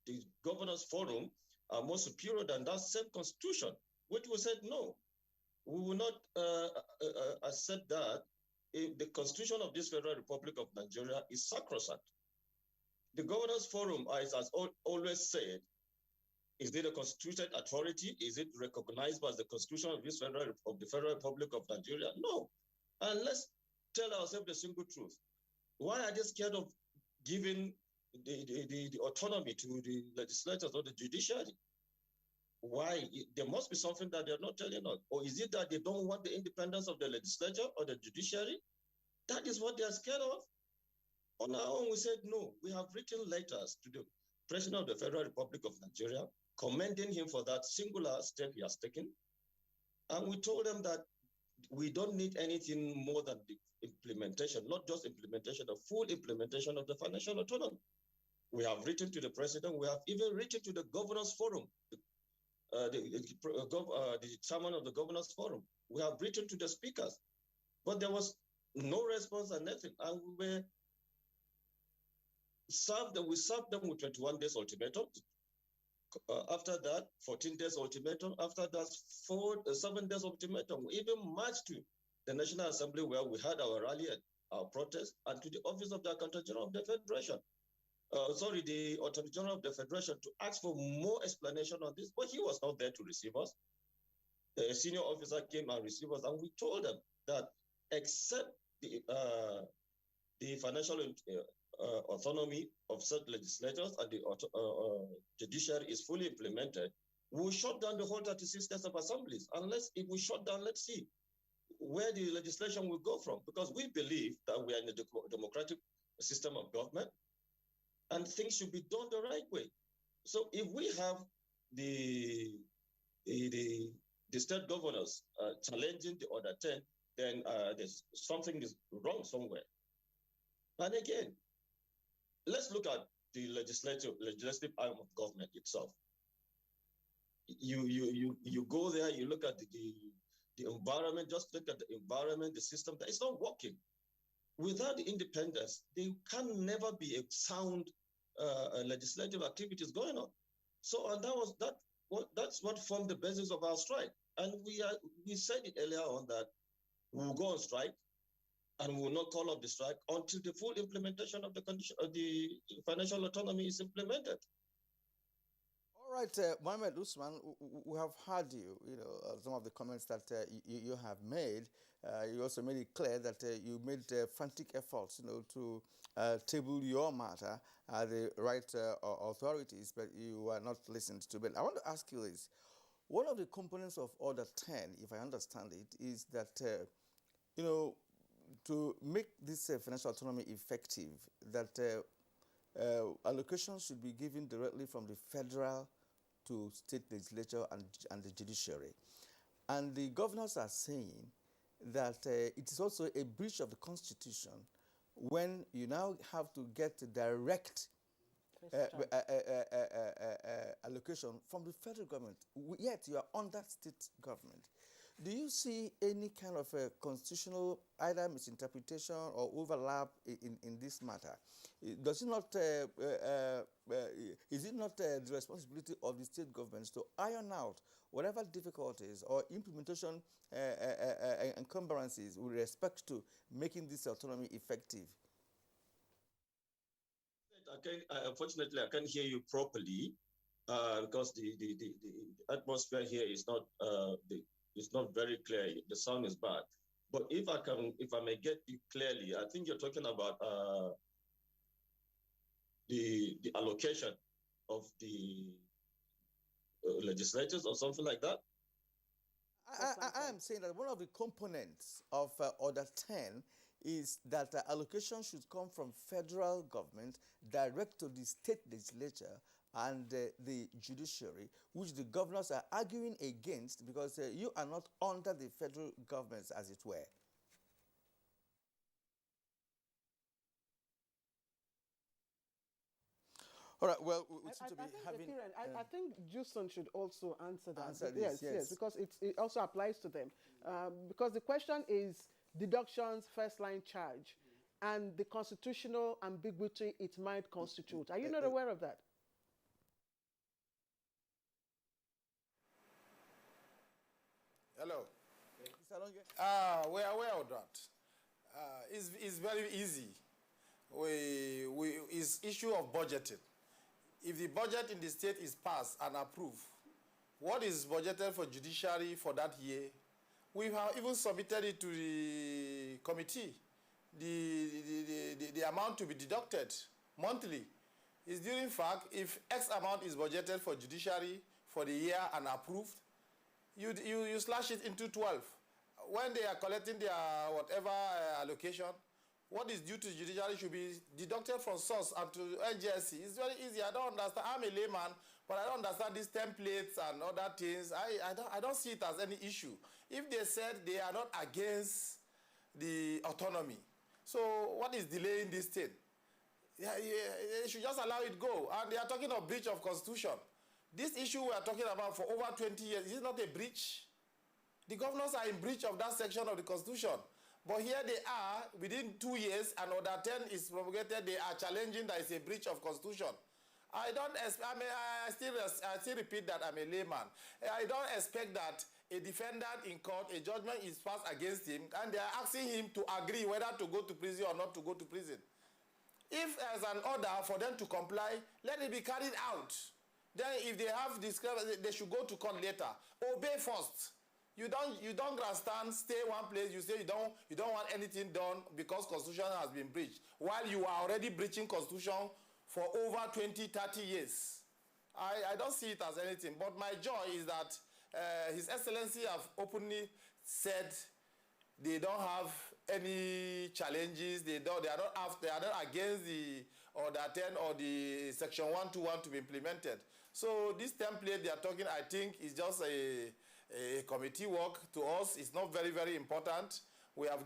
the Governors Forum are more superior than that same Constitution, which we said no. We will not accept that if the Constitution of this Federal Republic of Nigeria is sacrosanct. The Governors Forum, as always said, is it a constituted authority? Is it recognized as the Constitution of this the Federal Republic of Nigeria? No. And let's tell ourselves the simple truth. Why are they scared of giving the autonomy to the legislators or the judiciary? Why? There must be something that they're not telling us. Or is it that they don't want the independence of the legislature or the judiciary? That is what they're scared of. On our own, we said no. We have written letters to the President of the Federal Republic of Nigeria, commending him for that singular step he has taken. And we told them that we don't need anything more than the implementation, not just implementation, the full implementation of the financial autonomy. We have written to the President. We have even written to the Governors Forum, the chairman of the Governors Forum. We have written to the speakers, but there was no response and nothing. And we served them with 21 days ultimatum. After that, 14 days ultimatum. After that, 7 days ultimatum. We even marched to the National Assembly where we had our rally and our protest, and to the office of the Accountant General of the Federation. The Attorney General of the Federation, to ask for more explanation on this, but he was not there to receive us. A senior officer came and received us, and we told them that except the financial autonomy of such legislators and the judiciary is fully implemented, we will shut down the whole 36 states of assemblies. Unless, if we shut down, let's see where the legislation will go from, because we believe that we are in a democratic system of government, and things should be done the right way. So if we have the state governors challenging the other 10, then there's something is wrong somewhere. And again, let's look at the legislative arm of government itself. You go there, you look at the environment, just look at the environment, the system, that it's not working. Without the independence, there can never be a sound legislative activities going on. So, and that's what formed the basis of our strike. And we said it earlier on that we will go on strike, and we will not call off the strike until the full implementation of the condition of the financial autonomy is implemented. All right, Mohammed Usman, we have heard you. Some of the comments that you have made. You also made it clear that you made frantic efforts, to table your matter at the right authorities, but you were not listened to. But I want to ask you this: one of the components of Order 10, if I understand it, is that to make this financial autonomy effective, that allocations should be given directly from the federal to state legislature and the judiciary. And the governors are saying that it is also a breach of the Constitution when you now have to get direct allocation from the federal government, yet you are under state government. Do you see any kind of a constitutional either misinterpretation or overlap in this matter? Does it not? Is it not the responsibility of the state governments to iron out whatever difficulties or implementation encumbrances with respect to making this autonomy effective? Unfortunately, I can't hear you properly because the atmosphere here is not it's not very clear. The sound is bad. But if I may get you clearly, I think you're talking about the allocation of the legislators or something like that. I am saying that one of the components of Order 10 is that allocation should come from federal government direct to the state legislature and the judiciary, which the governors are arguing against because you are not under the federal government, as it were. All right, well, we seem to be having... I think Justin should also answer that. Answer this, yes, because it also applies to them. Because the question is deductions, first-line charge, and the constitutional ambiguity it might constitute. Are you not aware of that? Hello. We are aware of that. It's very easy. It's issue of budgeting. If the budget in the state is passed and approved, what is budgeted for judiciary for that year? We have even submitted it to the committee. The amount to be deducted monthly is due. In fact, if X amount is budgeted for judiciary for the year and approved, you slash it into 12. When they are collecting their whatever allocation, what is due to judiciary should be deducted from source and to NGSC. It's very easy. I don't understand. I'm a layman, but I don't understand these templates and other things. I don't see it as any issue. If they said they are not against the autonomy, so what is delaying this thing? They should just allow it go. And they are talking of breach of constitution. This issue we are talking about for over 20 years, is it not a breach? The governors are in breach of that section of the constitution. But here they are, within 2 years, and Order 10 is promulgated, they are challenging that it's a breach of constitution. I still repeat that I'm a layman. I don't expect that a defendant in court, a judgment is passed against him, and they are asking him to agree whether to go to prison or not to go to prison. If there's an order for them to comply, let it be carried out. Then if they have discovered, they should go to court later. Obey first. You don't grandstand, stay one place, you say you don't want anything done because constitution has been breached, while you are already breaching constitution for over 20, 30 years. I don't see it as anything, but my joy is that His Excellency have openly said they don't have any challenges, they are not against the Order 10 or the Section 121 to be implemented. So this template they are talking, I think, is just a committee work. To us, it's not very, very important. We have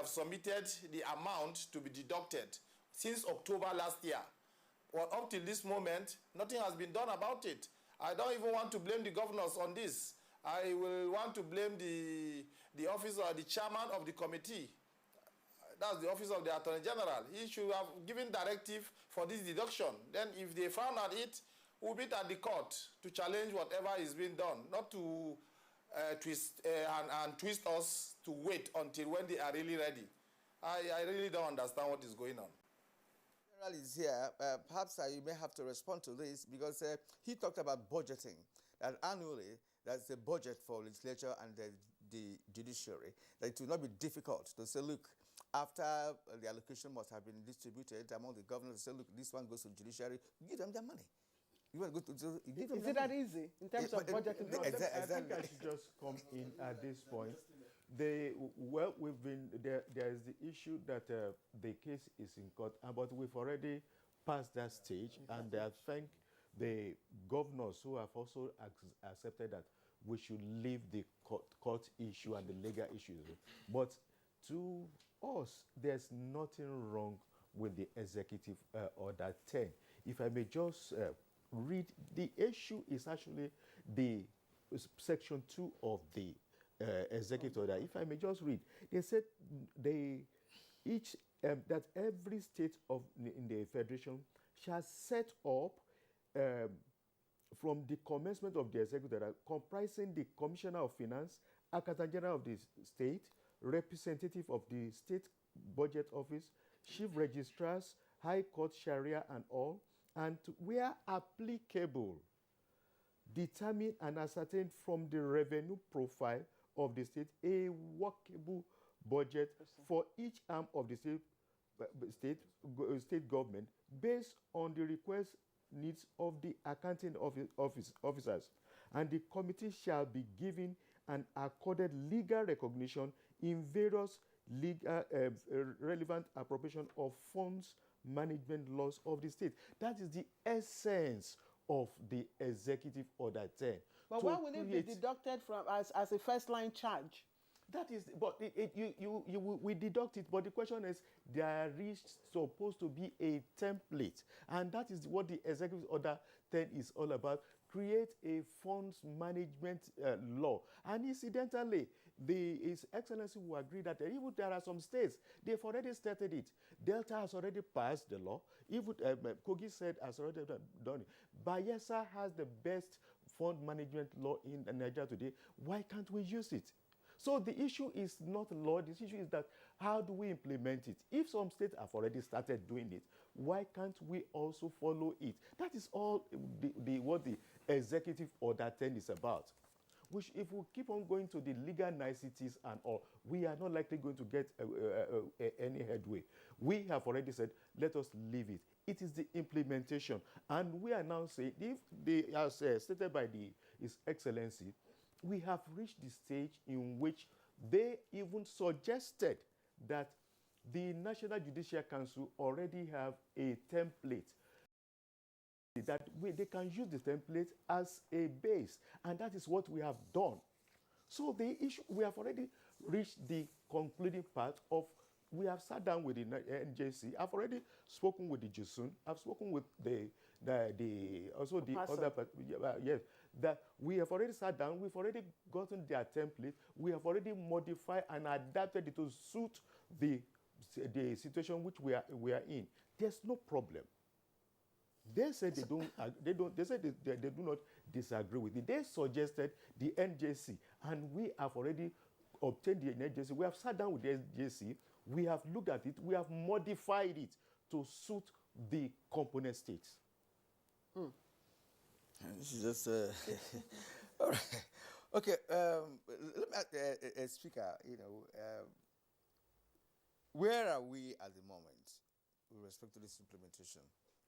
submitted the amount to be deducted since October last year. Well, up till this moment, nothing has been done about it. I don't even want to blame the governors on this. I will want to blame the officer, the chairman of the committee. That's the office of the Attorney General. He should have given directive for this deduction. Then if they found out it, we'll be at the court to challenge whatever is being done, not to twist us to wait until when they are really ready. I really don't understand what is going on. General is here. Perhaps you may have to respond to this because he talked about budgeting, that annually there's a budget for legislature and the judiciary, that it will not be difficult to say, look, after the allocation must have been distributed among the governors, say, look, this one goes to judiciary, give them their money. You want to go to is it that easy in terms of budgeting? I think I should just come in at this point. There is the issue that the case is in court, but we've already passed that stage, and I thank the governors who have also accepted that we should leave the court issue and the legal issues. But to us, there's nothing wrong with the executive order 10. If I may just read, the issue is actually the section 2 of the executive order. If I may just read, they said that every state in the federation shall set up from the commencement of the executive order, comprising the Commissioner of Finance, Accountant General of the state, representative of the state budget office, chief registrars, high court, Sharia, and all, and where applicable, determine and ascertain from the revenue profile of the state a workable budget for each arm of the state government based on the request needs of the accounting officers, and the committee shall be given and accorded legal recognition in various legal, relevant appropriation of funds management laws of the state. That is the essence of the executive order 10. But why will it be deducted from as a first line charge? That is, but we deduct it, but the question is, there is supposed to be a template, and that is what the executive order 10 is all about. Create a funds management law. And incidentally, His Excellency will agree that even there are some states, they've already started it. Delta has already passed the law. Even Kogi said has already done it. Bayelsa has the best fund management law in Nigeria today. Why can't we use it? So the issue is not law. The issue is that how do we implement it? If some states have already started doing it, why can't we also follow it? That is all what the executive order 10 is about. Which, if we keep on going to the legal niceties and all, we are not likely going to get any headway. We have already said, let us leave it. It is the implementation. And we are now saying, if they, as stated by His Excellency, we have reached the stage in which they even suggested that the National Judicial Council already have a template that they can use the template as a base, and that is what we have done. So the issue, we have already reached the concluding part of, we have sat down with the NJC. I've already spoken with the JUSUN. I've spoken with the other, yes, that we have already sat down. We've already gotten their template. We have already modified and adapted it to suit the situation which we are in. There's no problem. They said they do not disagree with it. They suggested the NJC, and we have already obtained the NJC. We have sat down with the NJC. We have looked at it. We have modified it to suit the component states. This is just all right. Okay. Let me ask Speaker. Where are we at the moment with respect to this implementation,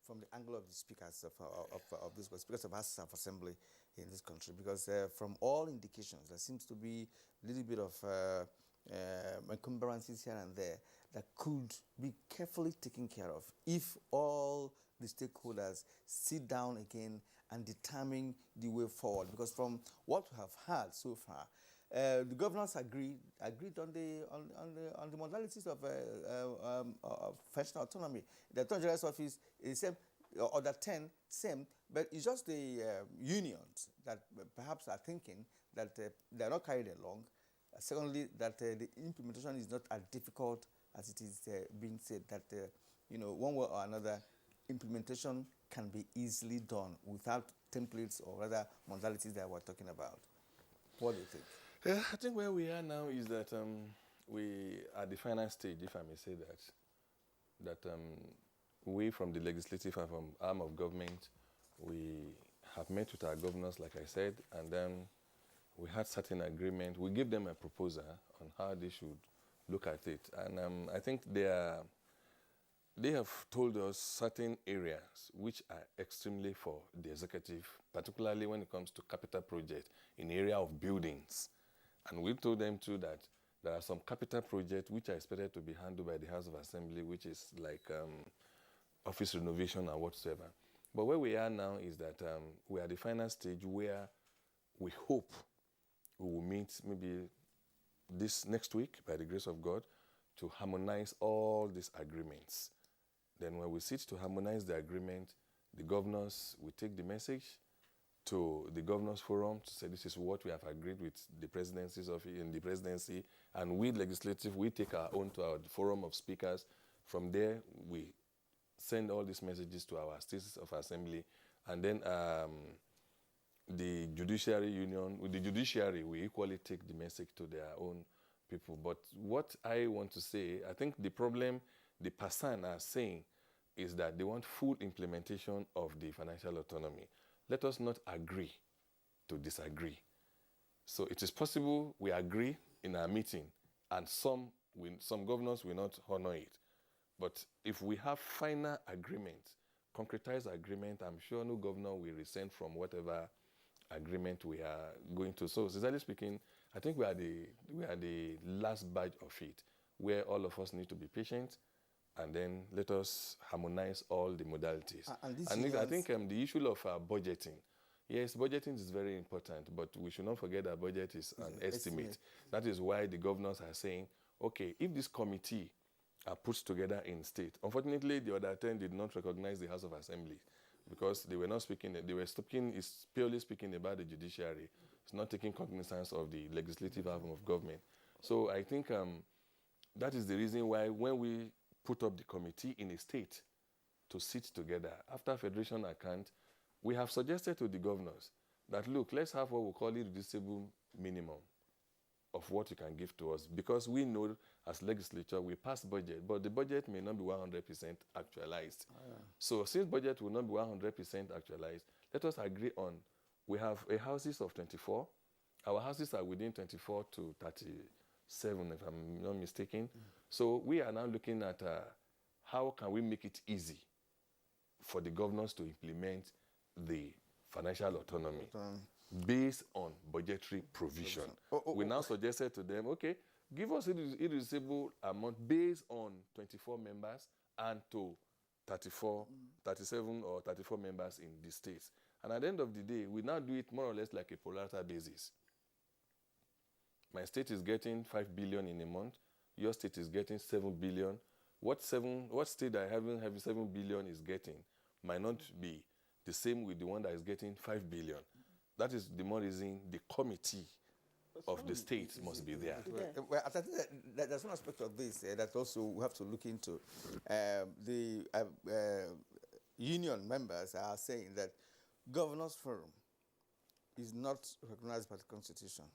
from the angle of the speakers of this speakers of House of Assembly in this country? Because from all indications, there seems to be a little bit of encumbrances here and there that could be carefully taken care of if all the stakeholders sit down again and determine the way forward. Because from what we have heard so far, the governors agreed on the modalities of functional autonomy. The Attorney General's office is same, Order 10 same, but it's just the unions that perhaps are thinking that they are not carried along. Secondly, that the implementation is not as difficult as it is being said. That one way or another, implementation can be easily done without templates or rather modalities that we're talking about. What do you think? Yeah, I think where we are now is that we are at the final stage, if I may say that we from the legislative and from arm of government, we have met with our governors, like I said, and then we had certain agreement. We gave them a proposal on how they should look at it. And I think they have told us certain areas which are extremely for the executive, particularly when it comes to capital projects in the area of buildings. And we told them too that there are some capital projects which are expected to be handled by the House of Assembly, which is like office renovation and whatsoever. But where we are now is that we are at the final stage where we hope we will meet maybe this next week, by the grace of God, to harmonize all these agreements. Then when we sit to harmonize the agreement, the governors will take the message to the governors forum to say this is what we have agreed with the presidency's office in the presidency, and we legislative, we take our own to our forum of speakers. From there, we send all these messages to our states of assembly, and then the judiciary union, with the judiciary, we equally take the message to their own people. But what I want to say, I think the problem the person are saying is that they want full implementation of the financial autonomy. Let us not agree to disagree. So it is possible we agree in our meeting and some governors will not honor it. But if we have final agreement, concretized agreement, I'm sure no governor will resent from whatever agreement we are going to. So sincerely speaking, I think we are the last batch of it. where all of us need to be patient, and then let us harmonize all the modalities. And I think the issue of budgeting, yes, budgeting is very important, but we should not forget that budget is an estimate. That is why the governors are saying, okay, if this committee are put together in state, unfortunately, the other 10 did not recognize the House of Assembly because they were not speaking, they were purely speaking about the judiciary. It's not taking cognizance of the legislative arm of government. So I think that is the reason why when we put up the committee in a state to sit together, after Federation account, we have suggested to the governors that, look, let's have what we call a reducible minimum of what you can give to us, because we know as legislature we pass budget, but the budget may not be 100% actualized. So since budget will not be 100% actualized, let us agree on, we have houses of 24. Our houses are within 24 to 37, if I'm not mistaken. So we are now looking at how can we make it easy for the governors to implement the financial autonomy based on budgetary provision. We now suggested to them, okay, give us irreducible amount based on 24 members and to 37 or 34 members in the states. And at the end of the day, we now do it more or less like a pro rata basis. My state is getting 5 billion in a month. Your state is getting 7 billion. What state that having 7 billion is getting might not be the same with the one that is getting 5 billion. That is the more reason the committee of the states must be there. Well, I think that there's one aspect of this that also we have to look into. The union members are saying that Governors Forum is not recognized by the Constitution.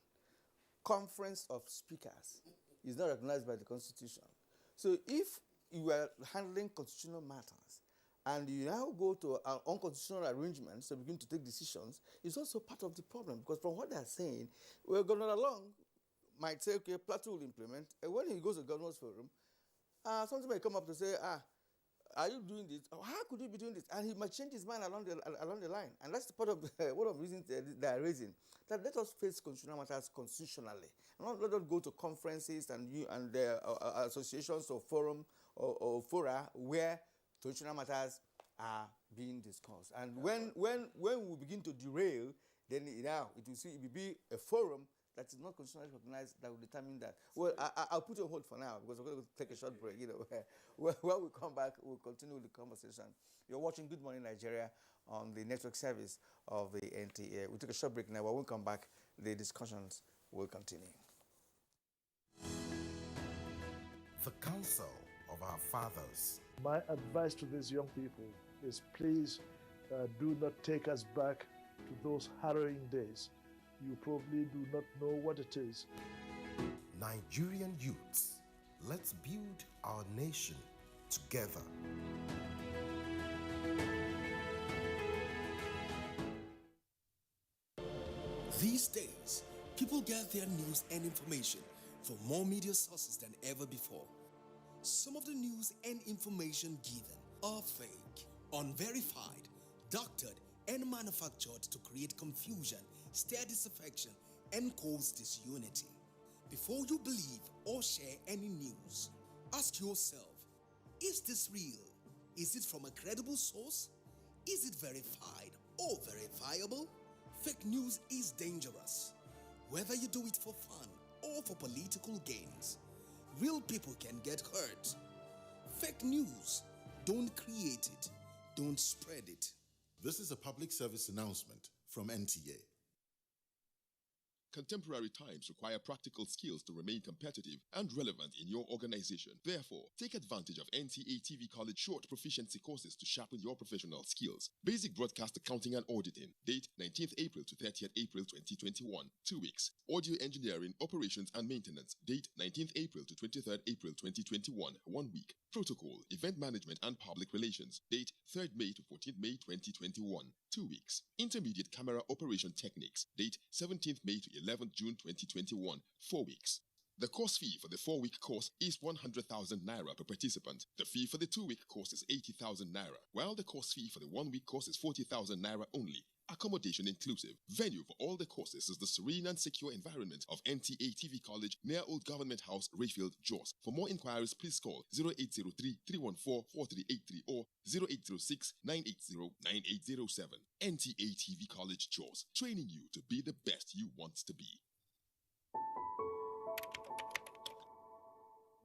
Conference of Speakers is not recognized by the Constitution. So if you are handling constitutional matters and you now go to an unconstitutional arrangement to begin to take decisions, it's also part of the problem, because from what they're saying, we're going along, might say, okay, Plateau will implement, and when he goes to Governors Forum, something may come up to say, are you doing this? Or how could you be doing this? And he might change his mind along the line. And that's the part of one of the reasons they are raising. That let us face constitutional matters constitutionally. And not let us go to conferences and associations or forum or fora where constitutional matters are being discussed. And when we begin to derail, then now it will be a forum that is not constitutionally recognized that will determine that. Well, I'll put you on hold for now because we're going to take a short break. When we come back, we'll continue the conversation. You're watching Good Morning Nigeria on the network service of the NTA. We'll take a short break now. When we come back, the discussions will continue. The counsel of our fathers. My advice to these young people is please do not take us back to those harrowing days. You probably do not know what it is. Nigerian youths, let's build our nation together. These days, people get their news and information from more media sources than ever before. Some of the news and information given are fake, unverified, doctored, and manufactured to create confusion, stir disaffection, and cause disunity. Before you believe or share any news, ask yourself, is this real? Is it from a credible source? Is it verified or verifiable? Fake news is dangerous. Whether you do it for fun or for political gains, real people can get hurt. Fake news, don't create it, don't spread it. This is a public service announcement from NTA. Contemporary times require practical skills to remain competitive and relevant in your organization. Therefore, take advantage of NTA TV College short proficiency courses to sharpen your professional skills. Basic Broadcast Accounting and Auditing. Date 19th April to 30th April 2021. 2 weeks. Audio Engineering, Operations and Maintenance. Date 19th April to 23rd April 2021. 1 week. Protocol, Event Management and Public Relations. Date 3rd May to 14th May 2021. 2 weeks. Intermediate Camera Operation Techniques. Date 17th May to 11th June 2021. 4 weeks. The course fee for the 4-week course is 100,000 naira per participant. The fee for the 2-week course is 80,000 naira, while the course fee for the 1-week course is 40,000 naira only. Accommodation inclusive. Venue for all the courses is the serene and secure environment of NTA TV College near Old Government House, Rayfield, Jos. For more inquiries, please call 0803-314-4383 or 0806-980-9807. NTA TV College, Jos, training you to be the best you want to be.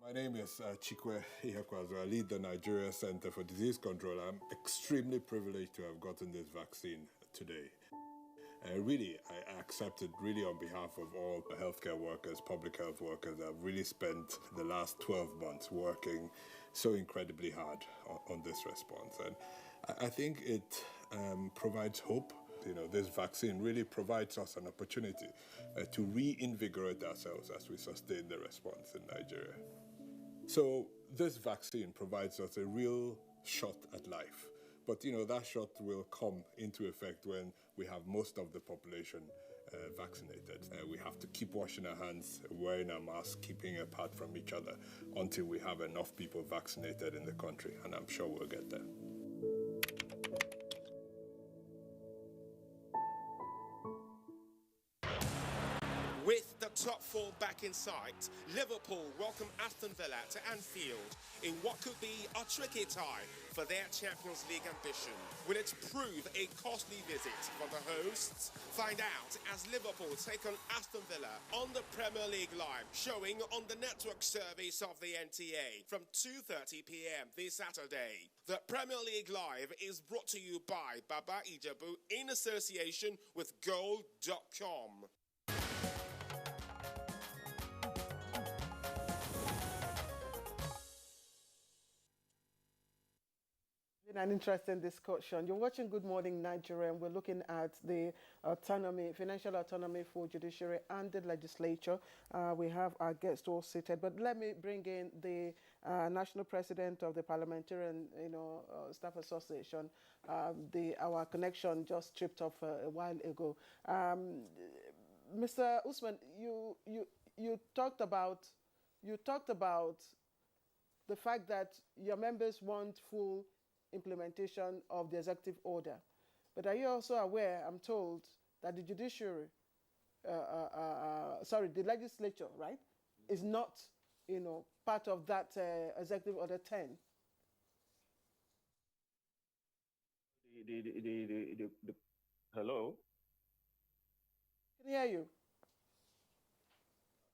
My name is Chikwe Ihekwazu. I lead the Nigeria Center for Disease Control. I'm extremely privileged to have gotten this vaccine today. I accept it really on behalf of all the healthcare workers, public health workers. I've really spent the last 12 months working so incredibly hard on this response. And I think it provides hope. You know, this vaccine really provides us an opportunity to reinvigorate ourselves as we sustain the response in Nigeria. So this vaccine provides us a real shot at life. But, you know, that shot will come into effect when we have most of the population vaccinated. We have to keep washing our hands, wearing our masks, keeping apart from each other until we have enough people vaccinated in the country. And I'm sure we'll get there. With the top four back in sight, Liverpool welcome Aston Villa to Anfield in what could be a tricky tie for their Champions League ambition. Will it prove a costly visit for the hosts? Find out as Liverpool take on Aston Villa on the Premier League Live, showing on the network service of the NTA from 2:30 p.m. this Saturday. The Premier League Live is brought to you by Baba Ijebu in association with Gold.com. An interesting discussion. You're watching Good Morning Nigeria, and we're looking at the autonomy, financial autonomy for judiciary and the legislature. We have our guests all seated, but let me bring in the national president of the Parliamentarian, Staff Association. Our connection just tripped off a while ago. Mr. Usman, you talked about the fact that your members want full implementation of the executive order. But are you also aware, I'm told, that the judiciary, the legislature, right, is not, part of that executive order 10? Hello? Can I hear you?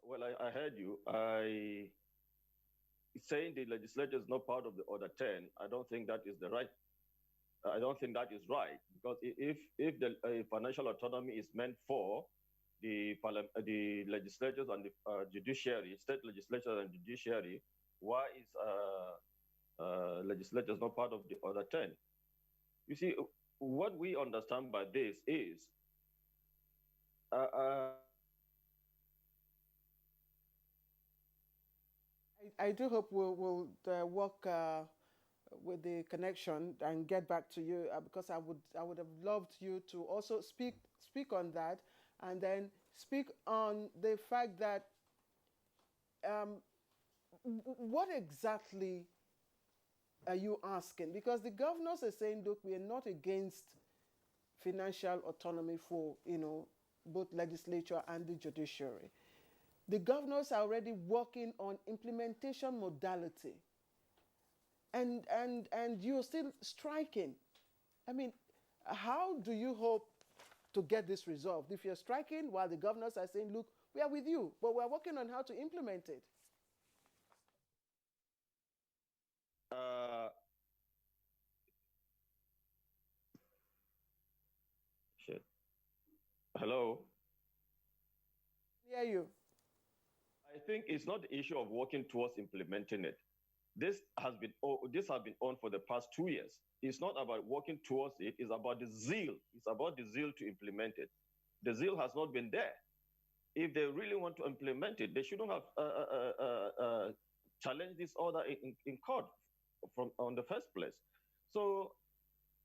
Well, I heard you. Saying the legislature is not part of the Order 10, I don't think that is right, because if the financial autonomy is meant for the legislatures and the judiciary, state legislatures and judiciary, why is legislatures not part of the Order 10? You see, what we understand by this is I do hope we'll work with the connection and get back to you because I would have loved you to also speak on that, and then speak on the fact that what exactly are you asking? Because the governors are saying, look, we are not against financial autonomy for both legislature and the judiciary. The governors are already working on implementation modality. And you're still striking. I mean, how do you hope to get this resolved? If you're striking while the governors are saying, look, we are with you, but we're working on how to implement it. Hello? I hear you. I think it's not the issue of working towards implementing it. This has been on for the past 2 years. It's not about working towards it. It's about the zeal. It's about the zeal to implement it. The zeal has not been there. If they really want to implement it, they shouldn't have challenged this order in court on the first place. So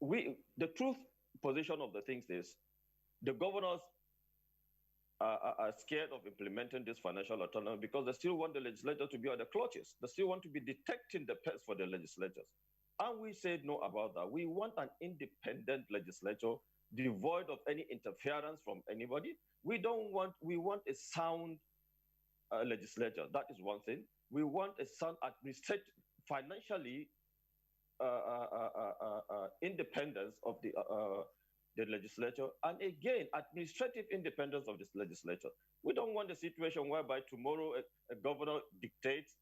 the truth position of the things is the governors are scared of implementing this financial autonomy because they still want the legislature to be on the clutches. They still want to be detecting the pest for the legislatures. And we said no about that. We want an independent legislature devoid of any interference from anybody. We want a sound legislature. That is one thing. We want a sound administrative, financially independence of the legislature, and again, administrative independence of this legislature. We don't want a situation whereby tomorrow a governor dictates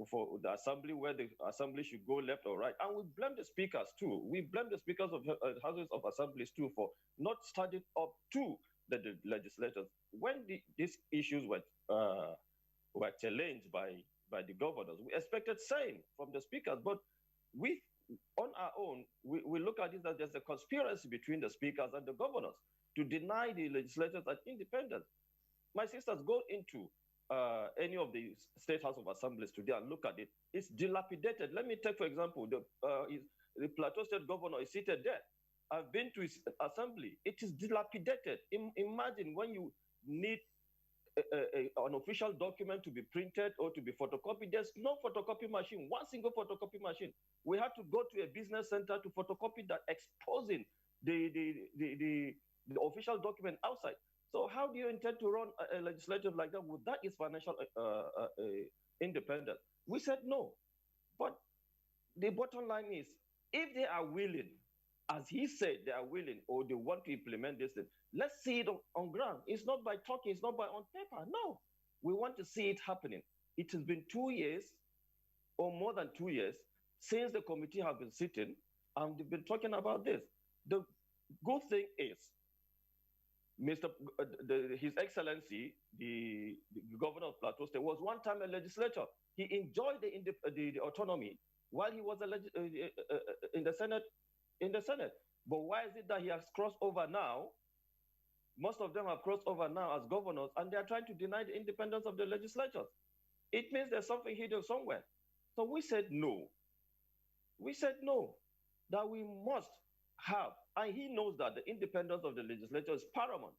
for the assembly where the assembly should go left or right. And we blame the speakers too. We blame the speakers of houses of assemblies too for not standing up to the legislators. When these issues were challenged by the governors, we expected same from the speakers, but we, on our own, we look at it that there's a conspiracy between the speakers and the governors to deny the legislators an independence. My sisters, go into any of the State House of Assemblies today and look at it. It's dilapidated. Let me take, for example, the Plateau State governor is seated there. I've been to his assembly. It is dilapidated. Imagine when you need an official document to be printed or to be photocopied. There's no photocopy machine, one single photocopy machine. We had to go to a business center to photocopy that, exposing the official document outside. So how do you intend to run a legislative like that? Well, that is financial independence. We said no. But the bottom line is, if they are willing, as he said, they are willing, or they want to implement this thing, let's see it on ground. It's not by talking, it's not by on paper. No, we want to see it happening. It has been 2 years or more than 2 years since the committee have been sitting and they've been talking about this. The good thing is, His Excellency, the governor of Plateau State, was one time a legislator. He enjoyed the autonomy while he was in the Senate. But why is it that he has crossed over now? Most of them have crossed over now as governors, and they are trying to deny the independence of the legislatures. It means there's something hidden somewhere. So we said no. We said no, that we must have, and he knows that the independence of the legislature is paramount.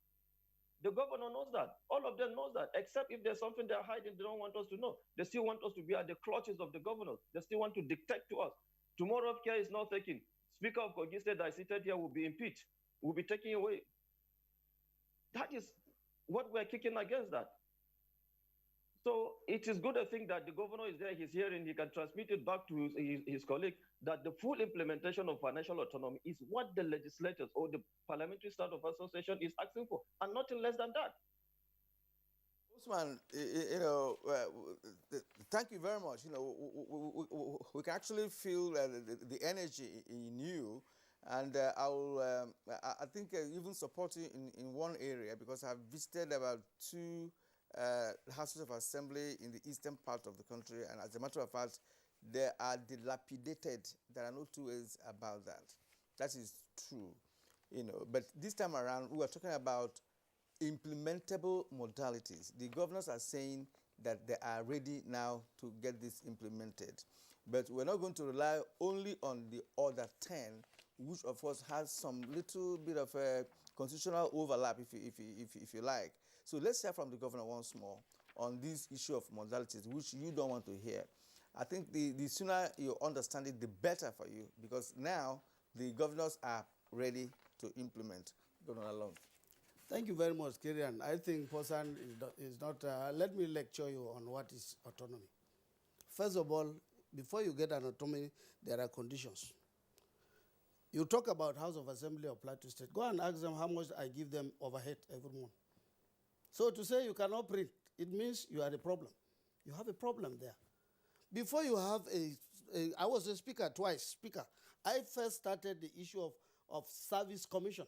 The governor knows that. All of them knows that, except if there's something they're hiding, they don't want us to know. They still want us to be at the clutches of the governors. They still want to dictate to us. Tomorrow, if care is not taken, Speaker of Kogi State that I seated here will be impeached, will be taken away. That is what we're kicking against that. So it is good to think that the governor is there, he's hearing, he can transmit it back to his colleague, that the full implementation of financial autonomy is what the legislators or the Parliamentary Staff of Association is asking for, and nothing less than that. Osman, thank you very much. We can actually feel the energy in you, and I think even support you in one area, because I've visited about 2 houses of assembly in the eastern part of the country, and as a matter of fact, they are dilapidated. There are no 2 ways about that. That is true, But this time around, we are talking about implementable modalities. The governors are saying that they are ready now to get this implemented, but we're not going to rely only on the other 10, which of course has some little bit of a constitutional overlap, if you like. So let's hear from the governor once more on this issue of modalities, which you don't want to hear. I think the sooner you understand it, the better for you, because now the governors are ready to implement. Governor Along. Thank you very much, Kirian. I think Posan is not, let me lecture you on what is autonomy. First of all, before you get an autonomy, there are conditions. You talk about House of Assembly of Plateau State. Go and ask them how much I give them overhead every month. So to say you cannot print, it means you are a problem. You have a problem there. Before you have I was a speaker twice, I first started the issue of service commission.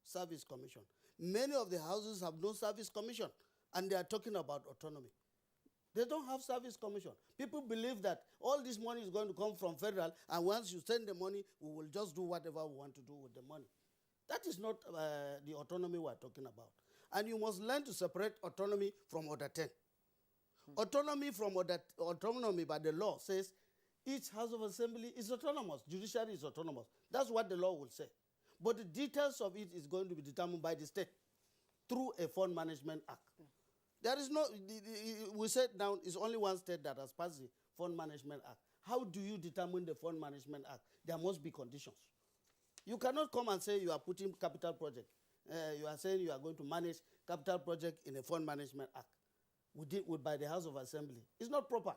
Service commission. Many of the houses have no service commission, and they are talking about autonomy. They don't have service commission. People believe that all this money is going to come from federal, and once you send the money, we will just do whatever we want to do with the money. That is not the autonomy we're talking about. And you must learn to separate autonomy from Order 10. Autonomy from autonomy by the law says each House of Assembly is autonomous, judiciary is autonomous. That's what the law will say. But the details of it is going to be determined by the state through a Fund Management Act. There is no, we said now it's only one state that has passed the Fund Management Act. How do you determine the Fund Management Act? There must be conditions. You cannot come and say you are putting capital project. You are saying you are going to manage capital project in a fund management act by the House of Assembly. It's not proper.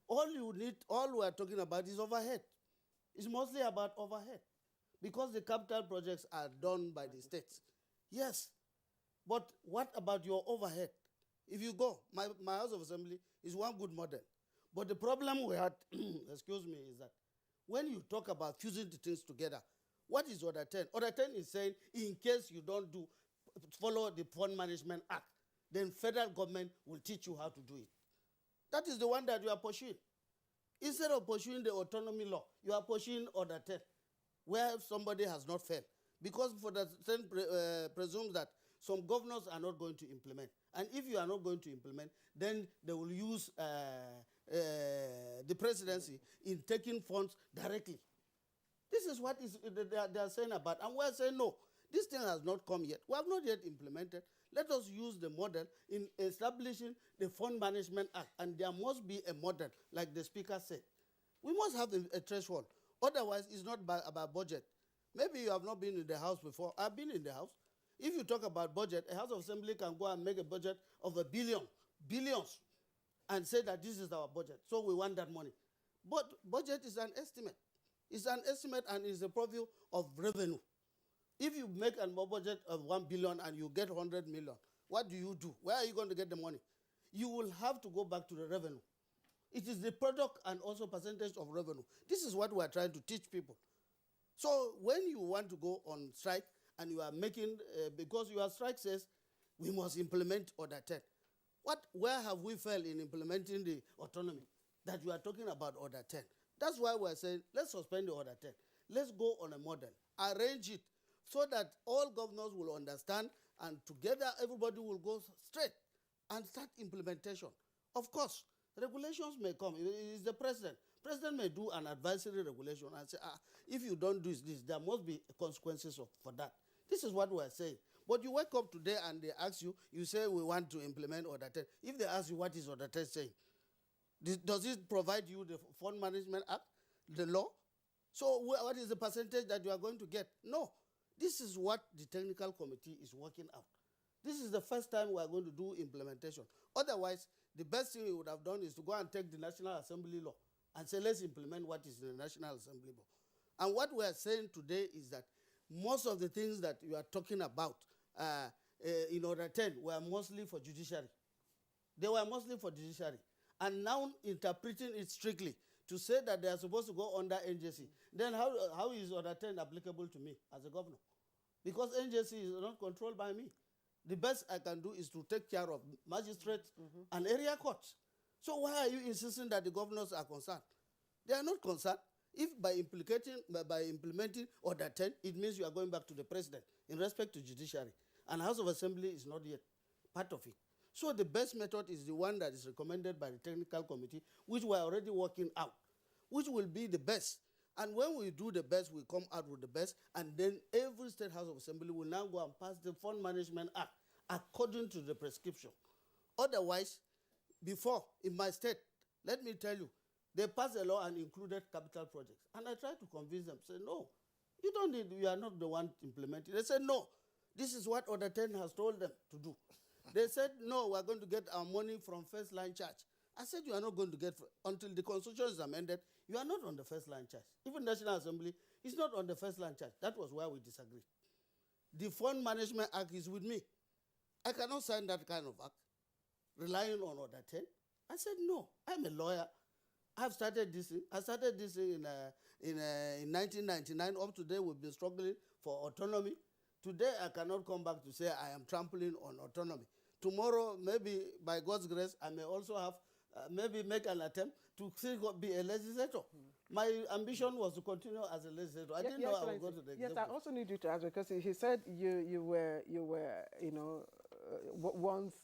All we are talking about is overhead. It's mostly about overhead because the capital projects are done by the states. Yes, but what about your overhead? If you go, my House of Assembly is one good model. But the problem we had, excuse me, is that when you talk about fusing the things together, what is Order 10? Order 10 is saying, in case you don't follow the Fund Management Act, then federal government will teach you how to do it. That is the one that you are pursuing. Instead of pursuing the autonomy law, you are pursuing Order 10, where somebody has not failed. Because for the 10 presumes that some governors are not going to implement. And if you are not going to implement, then they will use the presidency in taking funds directly. This is what they are saying about. And we are saying, no, this thing has not come yet. We have not yet implemented. Let us use the model in establishing the Fund Management Act. And there must be a model, like the Speaker said. We must have a threshold. Otherwise, it's not about budget. Maybe you have not been in the House before. I've been in the House. If you talk about budget, a House of Assembly can go and make a budget of billions, and say that this is our budget. So we want that money. But budget is an estimate. It's an estimate and is a purview of revenue. If you make a budget of 1 billion and you get 100 million, what do? Where are you going to get the money? You will have to go back to the revenue. It is the product and also percentage of revenue. This is what we are trying to teach people. So when you want to go on strike and you are making, because your strike says we must implement Order 10. Where have we failed in implementing the autonomy that you are talking about Order 10? That's why we're saying, let's suspend the Order 10. Let's go on a model, arrange it so that all governors will understand and together everybody will go straight and start implementation. Of course, regulations may come. It is the president. President may do an advisory regulation and say, if you don't do this, there must be consequences for that. This is what we're saying. But you wake up today and they ask you, you say we want to implement Order 10. If they ask you what is Order 10 saying, does it provide you the Fund Management Act, the law? So what is the percentage that you are going to get? No. This is what the technical committee is working out. This is the first time we are going to do implementation. Otherwise, the best thing we would have done is to go and take the National Assembly law and say, let's implement what is in the National Assembly law. And what we are saying today is that most of the things that you are talking about in Order 10 were mostly for judiciary. They were mostly for judiciary. And now interpreting it strictly to say that they are supposed to go under NJC, then how is Order 10 applicable to me as a governor? Because NJC is not controlled by me. The best I can do is to take care of magistrates and area courts. So why are you insisting that the governors are concerned? They are not concerned. If by implementing Order 10, it means you are going back to the president in respect to judiciary. And House of Assembly is not yet part of it. So the best method is the one that is recommended by the technical committee, which we are already working out, which will be the best. And when we do the best, we come out with the best, and then every state House of Assembly will now go and pass the Fund Management Act according to the prescription. Otherwise, before, in my state, let me tell you, they passed a law and included capital projects. And I tried to convince them, say, no, you are not the one implementing. They said, no, this is what Order 10 has told them to do. They said, no, we're going to get our money from first line charge. I said, you are not going to get, until the constitution is amended, you are not on the first line charge. Even National Assembly is not on the first line charge. That was where we disagreed. The Fund Management Act is with me. I cannot sign that kind of act, relying on Order 10. I said, no, I'm a lawyer. I've started this thing. I started this thing in 1999. Up to today, we've been struggling for autonomy. Today, I cannot come back to say I am trampling on autonomy. Tomorrow, maybe by God's grace, I may also have, maybe make an attempt to still be a legislator. My ambition was to continue as a legislator. I didn't know I would go to the executive. Yes, I also need you to ask, because he said you were once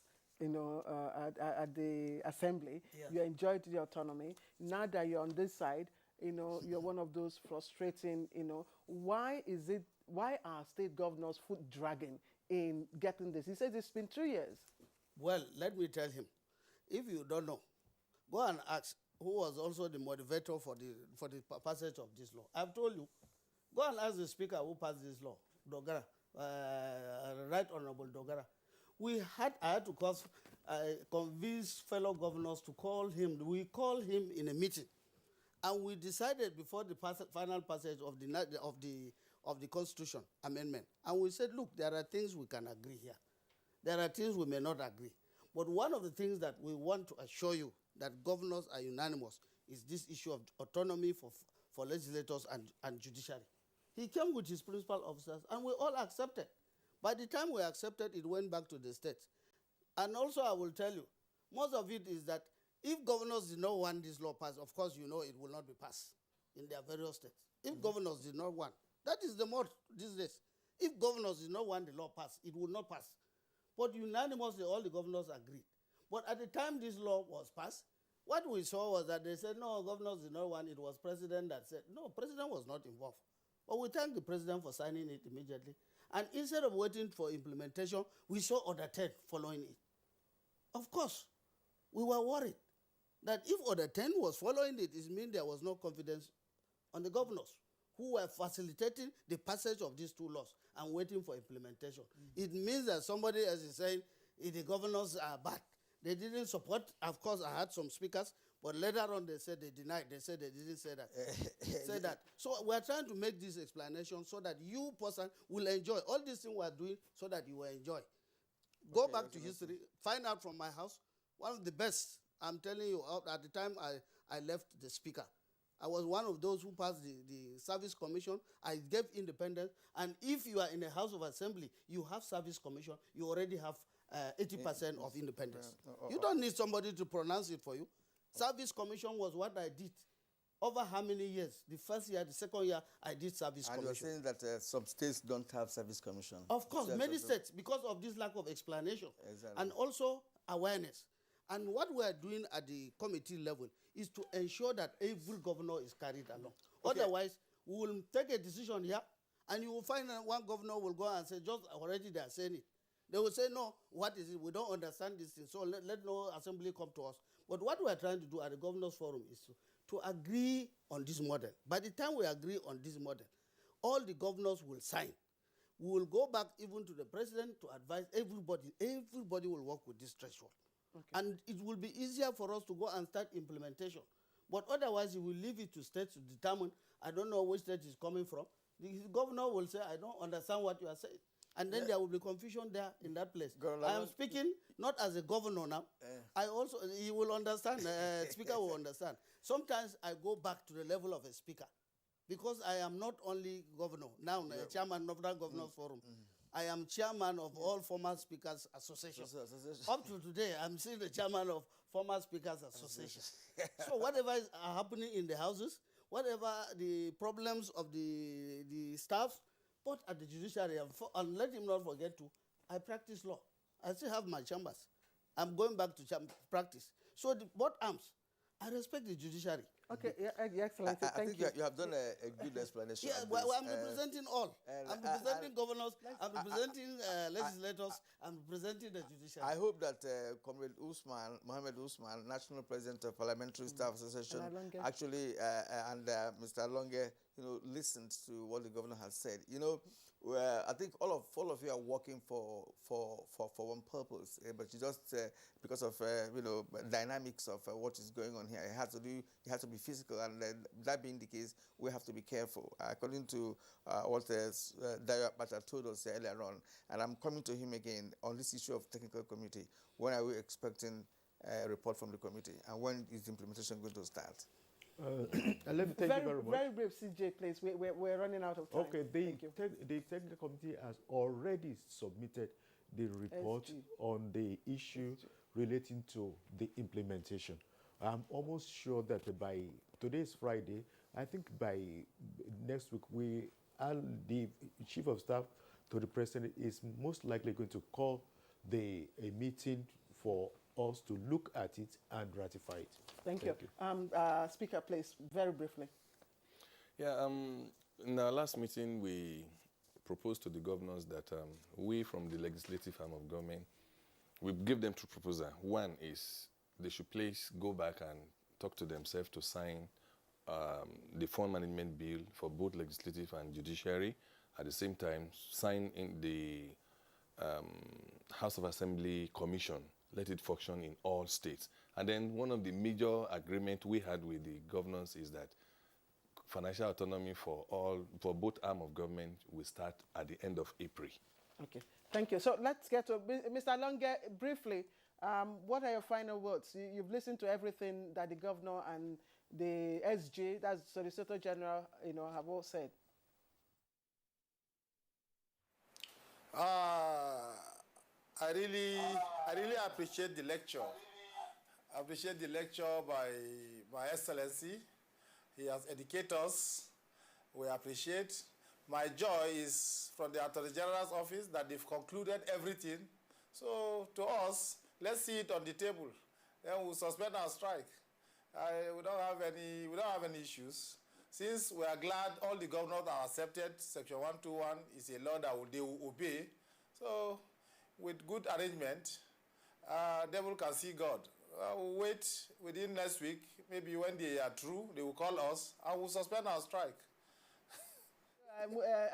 at the assembly, you enjoyed the autonomy. Now that you're on this side, you're one of those frustrating, why are state governors foot dragging in getting this? He says it's been 2 years. Well, let me tell him, if you don't know, go and ask who was also the motivator for the passage of this law. I've told you, Go and ask the speaker who passed this law, Dogara, Right Honorable Dogara. I had to convince fellow governors to call him. We called him in a meeting, and we decided before the final passage of the Constitution amendment. And we said, look, there are things we can agree here. There are things we may not agree. But one of the things that we want to assure you that governors are unanimous is this issue of autonomy for legislators and judiciary. He came with his principal officers, and we all accepted. By the time we accepted, it went back to the states. And also, I will tell you, most of it is that if governors did not want this law passed, of course, you know it will not be passed in their various states. If governors did not want, that is the mode these days. If governors did not want the law passed, it would not pass. But unanimously, all the governors agreed. But at the time this law was passed, what we saw was that they said, no, governors did not want it. It was president that said, no, president was not involved. But we thank the president for signing it immediately. And instead of waiting for implementation, we saw Order 10 following it. Of course, we were worried that if Order 10 was following it, it means there was no confidence on the governors who were facilitating the passage of these two laws and waiting for implementation. It means that somebody else is saying the governors are bad. They didn't support. Of course, I had some speakers, but later on they said they denied. They said they didn't say that. Say that. So we're trying to make this explanation so that you person will enjoy. All these things we're doing so that you will enjoy. Go back to history. Find out from my house. One of the best, I'm telling you, at the time I left the speaker. I was one of those who passed the service commission. I gave independence. And if you are in a House of Assembly, you have service commission, you already have 80% of independence. You don't need somebody to pronounce it for you. Service commission was what I did. Over how many years? The first year, the second year, I did service commission. And you're saying that some states don't have service commission. Of course, many states, because of this lack of explanation. Exactly. And also awareness. And what we are doing at the committee level is to ensure that every governor is carried along. Okay. Otherwise, we will take a decision here, and you will find that one governor will go and say, just already they are saying it. They will say, no, what is it? We don't understand this thing, so let no assembly come to us. But what we are trying to do at the Governors Forum is to agree on this model. By the time we agree on this model, all the governors will sign. We will go back even to the president to advise everybody. Everybody will work with this threshold. Okay. And it will be easier for us to go and start implementation. But otherwise, we will leave it to states to determine, I don't know which state is coming from. The governor will say, I don't understand what you are saying. And then there will be confusion there in that place. I am speaking not as a governor now. I also, you will understand, speaker will understand. Sometimes I go back to the level of a speaker because I am not only governor, now chairman of the Governors Forum. I am chairman of all former speakers association. Up to today, I'm still the chairman of former speakers association. So whatever is happening in the houses, whatever the problems of the staff, but at the judiciary, and let him not forget too, I practice law. I still have my chambers. I'm going back to practice. So both arms, I respect the judiciary. Okay, excellent. I think you have done a good explanation. Yeah, well, I'm representing all. I'm representing governors, I'm representing legislators, I'm representing the judiciary. I hope that Comrade Mohammed Usman, National President of Parliamentary Staff Association, actually, and Mr. Longe, listened to what the governor has said. I think all of you are working for one purpose, but you just because of dynamics of what is going on here, it has to be physical, and that being the case, we have to be careful. According to what Dayo Bata told us earlier on, and I'm coming to him again on this issue of technical committee. When are we expecting a report from the committee, and when is implementation going to start? Let me thank you very much. Very brief, CJ, please. We're running out of time. Okay, the technical committee has already submitted the report on the issue relating to the implementation. I'm almost sure that by today's Friday, I think by next week, the chief of staff to the president is most likely going to call a meeting for us to look at it and ratify it. Thank you. Speaker, please, very briefly. Yeah, in our last meeting, we proposed to the governors that we from the legislative arm of government, we give them two proposals. One is they should please go back and talk to themselves to sign the fund management bill for both legislative and judiciary. At the same time, sign in the House of Assembly Commission, let it function in all states. And then one of the major agreements we had with the governors is that financial autonomy for both arms of government will start at the end of April. Okay, thank you. So let's get to Mr. Longe, briefly. What are your final words? You've listened to everything that the governor and the SG, that's Solicitor General, have all said. I really appreciate the lecture. I appreciate the lecture by My Excellency. He has educated us. We appreciate. My joy is from the Attorney General's office that they've concluded everything. So to us, let's see it on the table. Then we'll suspend our strike. We don't have any issues. Since we are glad all the governors are accepted, Section 121 is a law that they will obey. So with good arrangement, devil can see God. We'll wait within next week. Maybe when they are through, they will call us and we'll suspend our strike.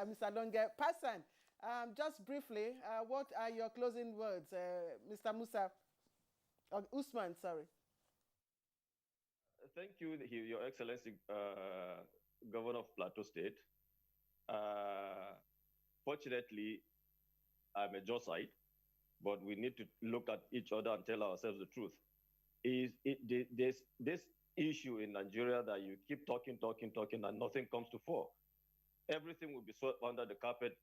Mr. Longe, Passan, just briefly, what are your closing words, Mr. Musa, Usman, sorry. Thank you, Your Excellency, Governor of Plateau State. Fortunately, I'm a Josite, but we need to look at each other and tell ourselves the truth. There's this issue in Nigeria that you keep talking, and nothing comes to fore. Everything will be swept under the carpet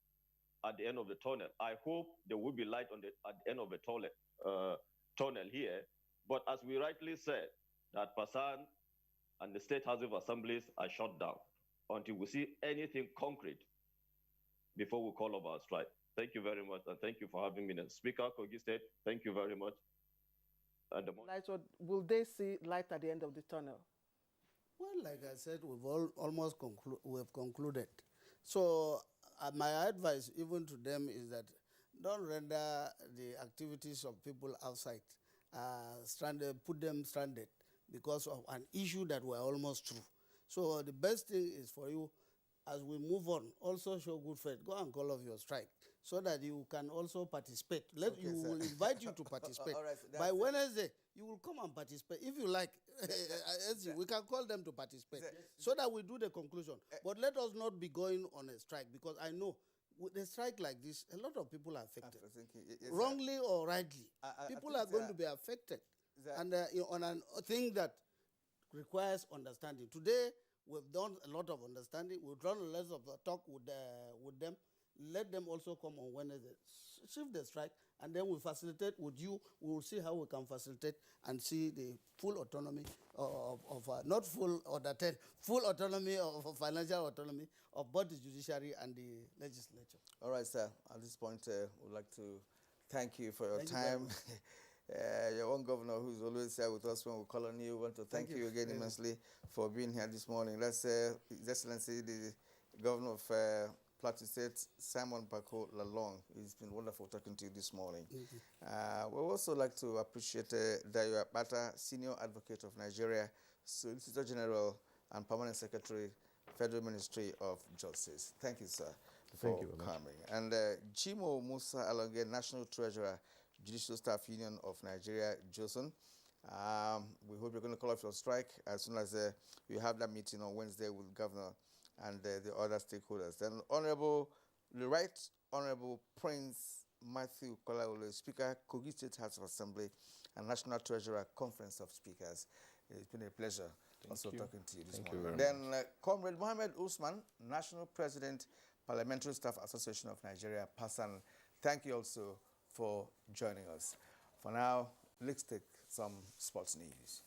at the end of the tunnel. I hope there will be light at the end of the tunnel here. But as we rightly said, that Passan and the State House of Assemblies are shut down until we see anything concrete before we call off our strike. Thank you very much, and thank you for having me. And Speaker, Kogi State, thank you very much. Will they see light at the end of the tunnel? Well, like I said, we've concluded. So my advice even to them is that don't render the activities of people outside put them stranded because of an issue that we're almost through. So the best thing is for you, as we move on, also show good faith. Go and call off your strike so that you can also participate. Will invite you to participate. Right, by Wednesday, you will come and participate. If you like, we can call them to participate so that we do the conclusion. But let us not be going on a strike because I know with a strike like this, a lot of people are affected. Wrongly or rightly. People are going to be affected. And on a thing that requires understanding. Today, we've done a lot of understanding. We've done a lot of talk with them. Let them also come on Wednesday. Shift the strike, and then we facilitate with you. We will see how we can facilitate and see the full autonomy not full order 10, full autonomy of financial autonomy of both the judiciary and the legislature. All right, sir. At this point, we'd like to thank you for your time. Your own governor, who's always here with us when we call on you, want to thank you again immensely for being here this morning. Let's His Excellency, the governor of Plateau State, Simon Bako Lalong. It's been wonderful talking to you this morning. We also like to appreciate Dayo Akpata, Senior Advocate of Nigeria, Solicitor General and Permanent Secretary, Federal Ministry of Justice. Thank you, sir, for coming. And Jimo Musa Alonge, National Treasurer, Judicial Staff Union of Nigeria, JOSUN. We hope you're going to call off your strike as soon as we have that meeting on Wednesday with the governor and the other stakeholders. Then the Right Honorable Prince Matthew Kolaole, Speaker, Kogi State House of Assembly and National Treasurer, Conference of Speakers. It's been a pleasure talking to you this morning. Then Comrade Mohammed Usman, National President, Parliamentary Staff Association of Nigeria, Passan. Thank you also for joining us. For now, let's take some sports news.